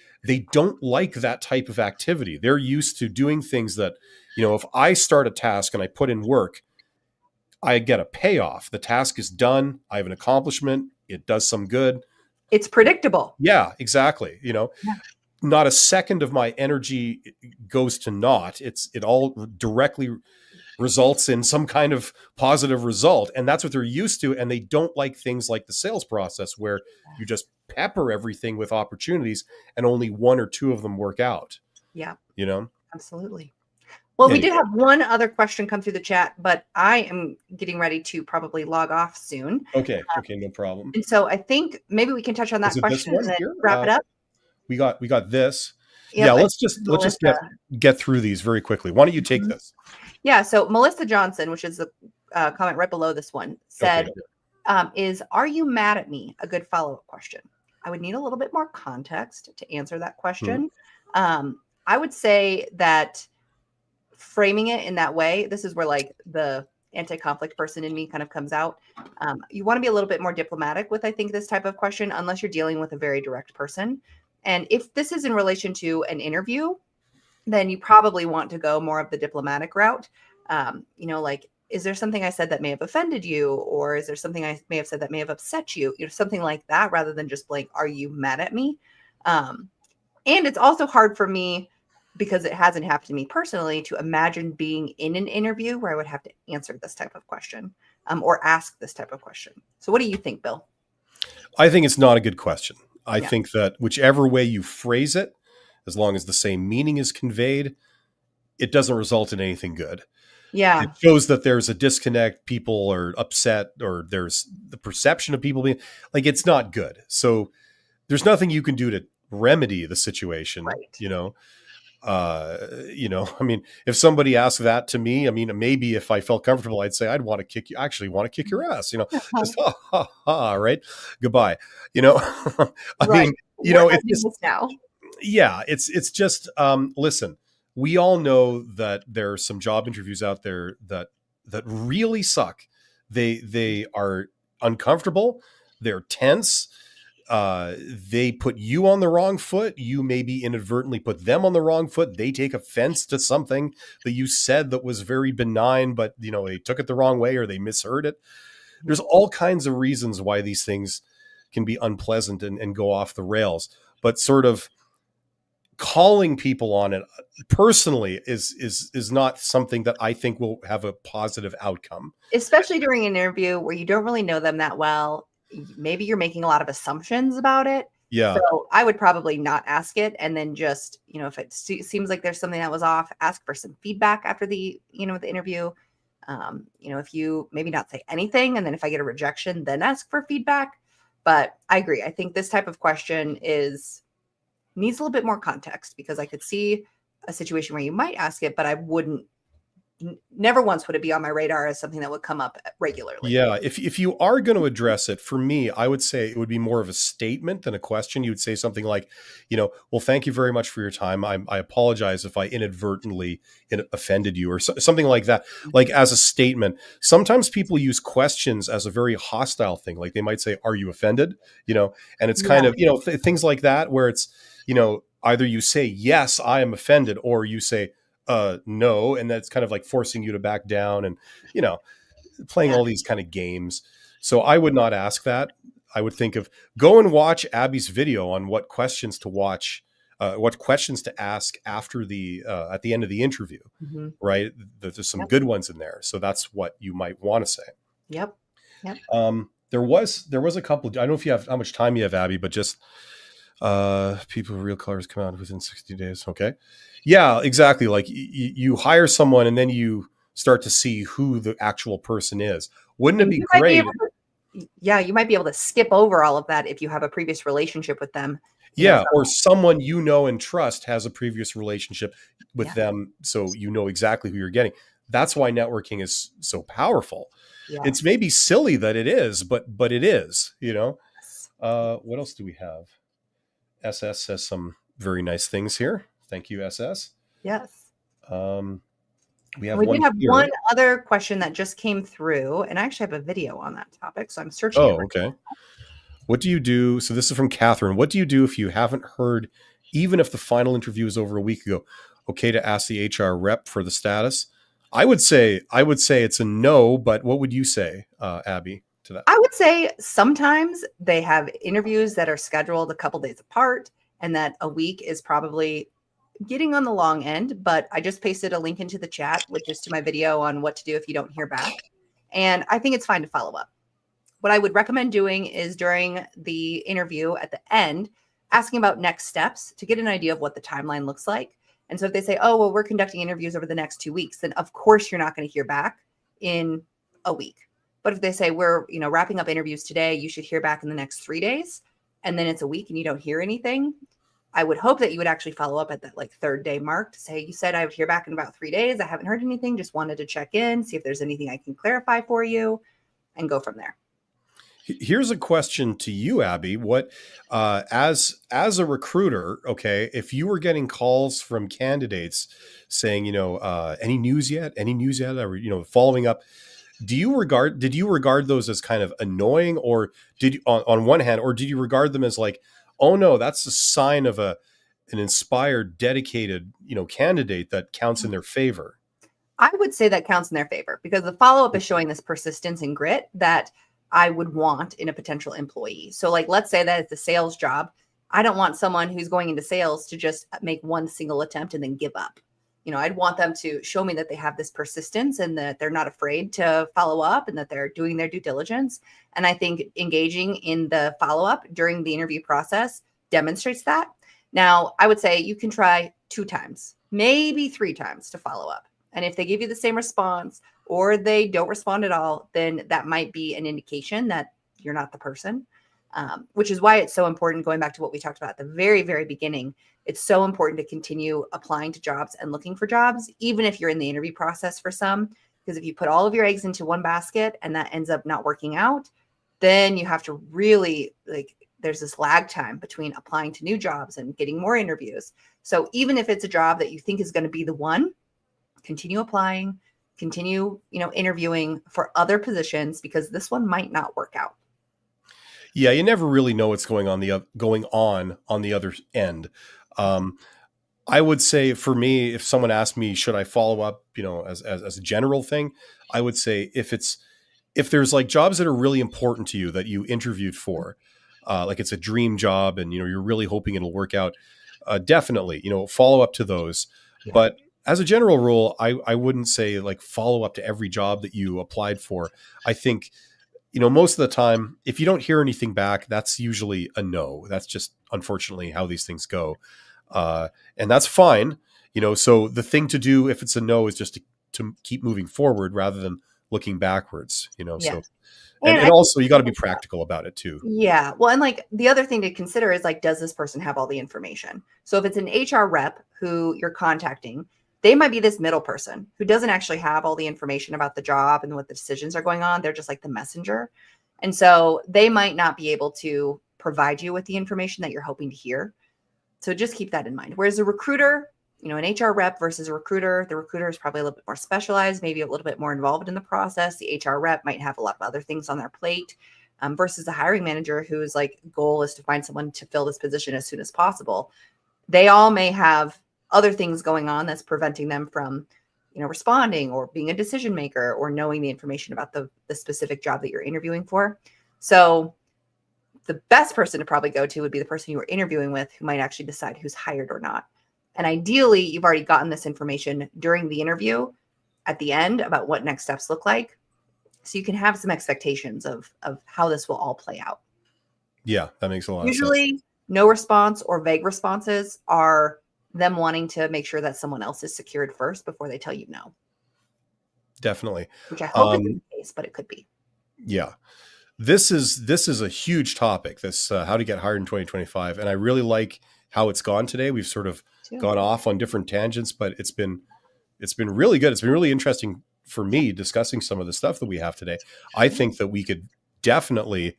don't like that type of activity. They're used to doing things that, if I start a task and I put in work, I get a payoff. The task is done. I have an accomplishment. It does some good. It's predictable. Yeah, exactly. Yeah. Not a second of my energy goes to naught. It all directly results in some kind of positive result. And that's what they're used to. And they don't like things like the sales process where you just pepper everything with opportunities and only one or two of them work out, Yeah. you know? Absolutely. Well, we Anyway, did have one other question come through the chat, but I am getting ready to probably log off soon. okay. Okay. No problem. And so I think maybe we can touch on Is that it this question and one then here? wrap it up. We got this. Yeah. Yep. I think Let's just Melissa. get through these very quickly. Why don't you take Mhm. this? Yeah. So Melissa Johnson, which is the comment right below this one, Okay. said, are you mad at me? A good follow-up question. I would need a little bit more context to answer that Hmm. question. I would say that framing it in that way, this is where like the anti-conflict person in me kind of comes out. You want to be a little bit more diplomatic with, I think, this type of question, unless you're dealing with a very direct person. And if this is in relation to an interview, then you probably want to go more of the diplomatic route. Like, is there something I said that may have offended you? Or is there something I may have said that may have upset you? Something like that, rather than just blank, are you mad at me? And it's also hard for me because it hasn't happened to me personally to imagine being in an interview where I would have to answer this type of question or ask this type of question. So, what do you think, Bill? I think it's not a good question. I Yeah. think that whichever way you phrase it, as long as the same meaning is conveyed, it doesn't result in anything good. It Yeah. shows that there's a disconnect, people are upset, or there's the perception of people being like, it's not good. So there's nothing you can do to remedy the situation, Right. I mean, if somebody asked that to me, I mean, maybe if I felt comfortable, I'd say I'd want to kick you, actually want to kick your ass, just ha ha ha, right? Goodbye. I Right. mean, We're it's ending just, this now. yeah, it's just listen, we all know that there are some job interviews out there that really suck. They are uncomfortable, they're tense, they put you on the wrong foot, you maybe inadvertently put them on the wrong foot, they take offense to something that you said that was very benign, but they took it the wrong way or they misheard it. There's all kinds of reasons why these things can be unpleasant and go off the rails, but sort of calling people on it personally is not something that I think will have a positive outcome. Especially during an interview where you don't really know them that well. Maybe you're making a lot of assumptions about it. Yeah. So I would probably not ask it. And then just, if it seems like there's something that was off, ask for some feedback after the interview. If you maybe not say anything, and then if I get a rejection, then ask for feedback. But I agree. I think this type of question needs a little bit more context, because I could see a situation where you might ask it, but I wouldn't never once would it be on my radar as something that would come up regularly. Yeah, if you are going to address it, for me, I would say it would be more of a statement than a question. You would say something like, well, thank you very much for your time. I apologize if I inadvertently offended you, or something like that, like as a statement. Sometimes people use questions as a very hostile thing. Like they might say, "Are you offended?" And it's kind Yeah. of, things like that where it's, either you say, "Yes, I am offended," or you say, no, and that's kind of like forcing you to back down, and playing Yeah. all these kind of games. So I would not ask that. I would think of, go and watch Abby's video on what questions to watch, what questions to ask after the at the end of the interview. Mm-hmm. Right? There's some Yep. good ones in there. So that's what you might want to say. Yep. Yep. There was a couple. I don't know if you have how much time you have, Abby, but just people with real colors come out within 60 days. Okay. Yeah, exactly. Like you hire someone and then you start to see who the actual person is. Wouldn't it And be you might be great? able to, yeah, you might be able to skip over all of that if you have a previous relationship with them. Yeah, or From, someone you know and trust has a previous relationship with yeah. them, so you know exactly who you're getting. That's why networking is so powerful. Yeah. It's maybe silly that it is, but it is. What else do we have? SS says some very nice things here. Thank you, SS. Yes. We have We one do have here. one other question that just came through, and I actually have a video on that topic, so I'm searching it. Oh, okay. What do you do? So this is from Catherine. What do you do if you haven't heard, even if the final interview is over a week ago? Okay to ask the HR rep for the status? I would say it's a no, but what would you say, Abby, to that? I would say sometimes they have interviews that are scheduled a couple days apart, and that a week is probably getting on the long end, but I just pasted a link into the chat with just to my video on what to do if you don't hear back. And I think it's fine to follow up. What I would recommend doing is during the interview at the end, asking about next steps to get an idea of what the timeline looks like. And so if they say, oh, well, we're conducting interviews over the next 2 weeks, then of course you're not going to hear back in a week. But if they say we're, wrapping up interviews today, you should hear back in the next 3 days, and then it's a week and you don't hear anything, I would hope that you would actually follow up at that third day mark to say, you said I would hear back in about 3 days. I haven't heard anything. Just wanted to check in, see if there's anything I can clarify for you, and go from there. Here's a question to you, Abby. What, as a recruiter, okay, if you were getting calls from candidates saying, any news yet? Any news yet? Or, following up, did you regard those as kind of annoying, or did you, on one hand, or did you regard them as like, oh no, that's a sign of an inspired, dedicated, candidate that counts in their favor? I would say that counts in their favor because the follow-up is showing this persistence and grit that I would want in a potential employee. So let's say that it's a sales job. I don't want someone who's going into sales to just make one single attempt and then give up. I'd want them to show me that they have this persistence and that they're not afraid to follow up and that they're doing their due diligence. And I think engaging in the follow-up during the interview process demonstrates that. Now, I would say you can try 2 times, maybe 3 times to follow up. And if they give you the same response or they don't respond at all, then that might be an indication that you're not the person, which is why it's so important, going back to what we talked about at the very, very beginning. It's so important to continue applying to jobs and looking for jobs, even if you're in the interview process for some, because if you put all of your eggs into one basket and that ends up not working out, then you have to really there's this lag time between applying to new jobs and getting more interviews. So even if it's a job that you think is going to be the one, continue applying, continue, interviewing for other positions, because this one might not work out. Yeah, you never really know what's going on the other end. I would say for me, if someone asked me, should I follow up, as a general thing, I would say if there's jobs that are really important to you that you interviewed for, like it's a dream job and, you're really hoping it'll work out, definitely, follow up to those. Yeah. But as a general rule, I wouldn't say follow up to every job that you applied for. I think, most of the time, if you don't hear anything back, that's usually a no. That's just unfortunately how these things go. And that's fine. So the thing to do if it's a no is just to keep moving forward rather than looking backwards, Yeah. So, and also you got to be practical about it too. Yeah. Well, and the other thing to consider is does this person have all the information? So if it's an HR rep who you're contacting, they might be this middle person who doesn't actually have all the information about the job and what the decisions are going on. They're just like the messenger. And so they might not be able to provide you with the information that you're hoping to hear. So just keep that in mind. Whereas a recruiter, you know, an HR rep versus a recruiter, the recruiter is probably a little bit more specialized, maybe a little bit more involved in the process. The HR rep might have a lot of other things on their plate, versus the hiring manager whose like goal is to find someone to fill this position as soon as possible. They all may have other things going on that's preventing them from, you know, responding or being a decision maker or knowing the information about the specific job that you're interviewing for. So the best person to probably go to would be the person you were interviewing with, who might actually decide who's hired or not. And ideally, you've already gotten this information during the interview at the end about what next steps look like. So you can have some expectations of how this will all play out. Yeah, that makes a lot of sense. Usually no response or vague responses are them wanting to make sure that someone else is secured first before they tell you no. Definitely. Which I hope isn't the case, but it could be. Yeah. This is a huge topic, this how to get hired in 2025. And I really like how it's gone today. We've sort of gone off on different tangents, but it's been really good. It's been really interesting for me discussing some of the stuff that we have today. I think that we could definitely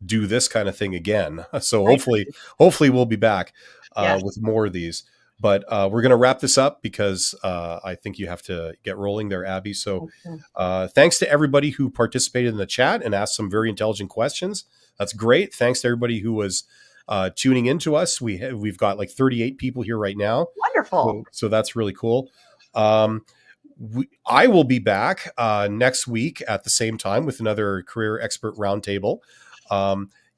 do this kind of thing again. So hopefully we'll be back with more of these. But we're going to wrap this up because I think you have to get rolling there, Abby. So thanks to everybody who participated in the chat and asked some very intelligent questions. That's great. Thanks to everybody who was tuning into us. We've got like 38 people here right now. Wonderful. So that's really cool. I will be back next week at the same time with another Career Expert Roundtable.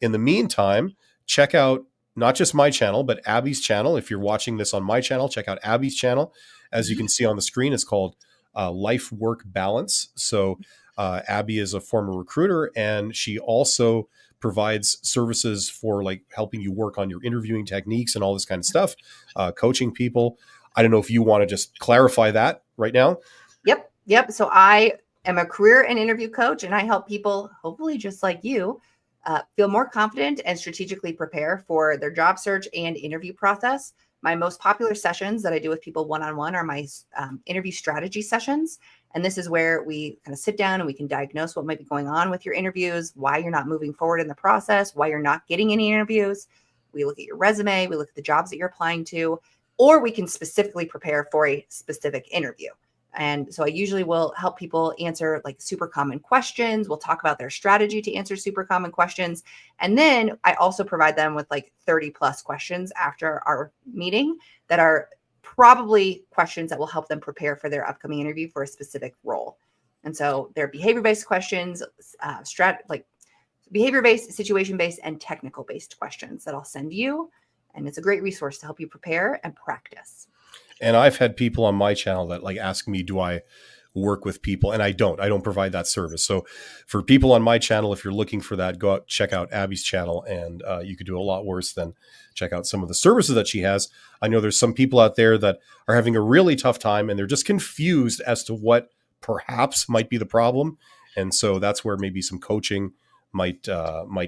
In the meantime, check out not just my channel, but Abby's channel. If you're watching this on my channel, check out Abby's channel. As you can see on the screen, it's called Life Work Balance. So Abby is a former recruiter, and she also provides services for like helping you work on your interviewing techniques and all this kind of stuff, coaching people. I don't know if you want to just clarify that right now. Yep. So I am a career and interview coach, and I help people, hopefully just like you, feel more confident and strategically prepare for their job search and interview process. My most popular sessions that I do with people one-on-one are my interview strategy sessions. And this is where we kind of sit down and we can diagnose what might be going on with your interviews, why you're not moving forward in the process, why you're not getting any interviews. We look at your resume, we look at the jobs that you're applying to, or we can specifically prepare for a specific interview. And so I usually will help people answer like super common questions. We'll talk about their strategy to answer super common questions. And then I also provide them with like 30 plus questions after our meeting that are probably questions that will help them prepare for their upcoming interview for a specific role. And so they're behavior-based questions, behavior-based, situation-based, and technical-based questions that I'll send you. And it's a great resource to help you prepare and practice. And I've had people on my channel that like ask me, do I work with people? And I don't provide that service. So for people on my channel, if you're looking for that, go out, check out Abby's channel, and you could do a lot worse than check out some of the services that she has. I know there's some people out there that are having a really tough time and they're just confused as to what perhaps might be the problem. And so that's where maybe some coaching might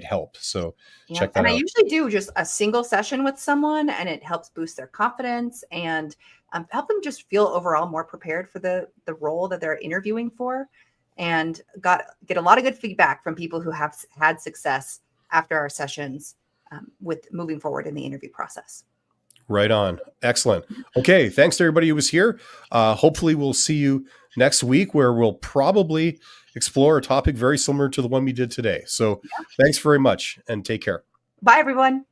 help. So check that out. And I usually do just a single session with someone, and it helps boost their confidence and help them just feel overall more prepared for the role that they're interviewing for, and get a lot of good feedback from people who have had success after our sessions with moving forward in the interview process. Right on. Excellent. Okay. Thanks to everybody who was here. Hopefully we'll see you next week, where we'll probably explore a topic very similar to the one we did today. So thanks very much and take care. Bye, everyone.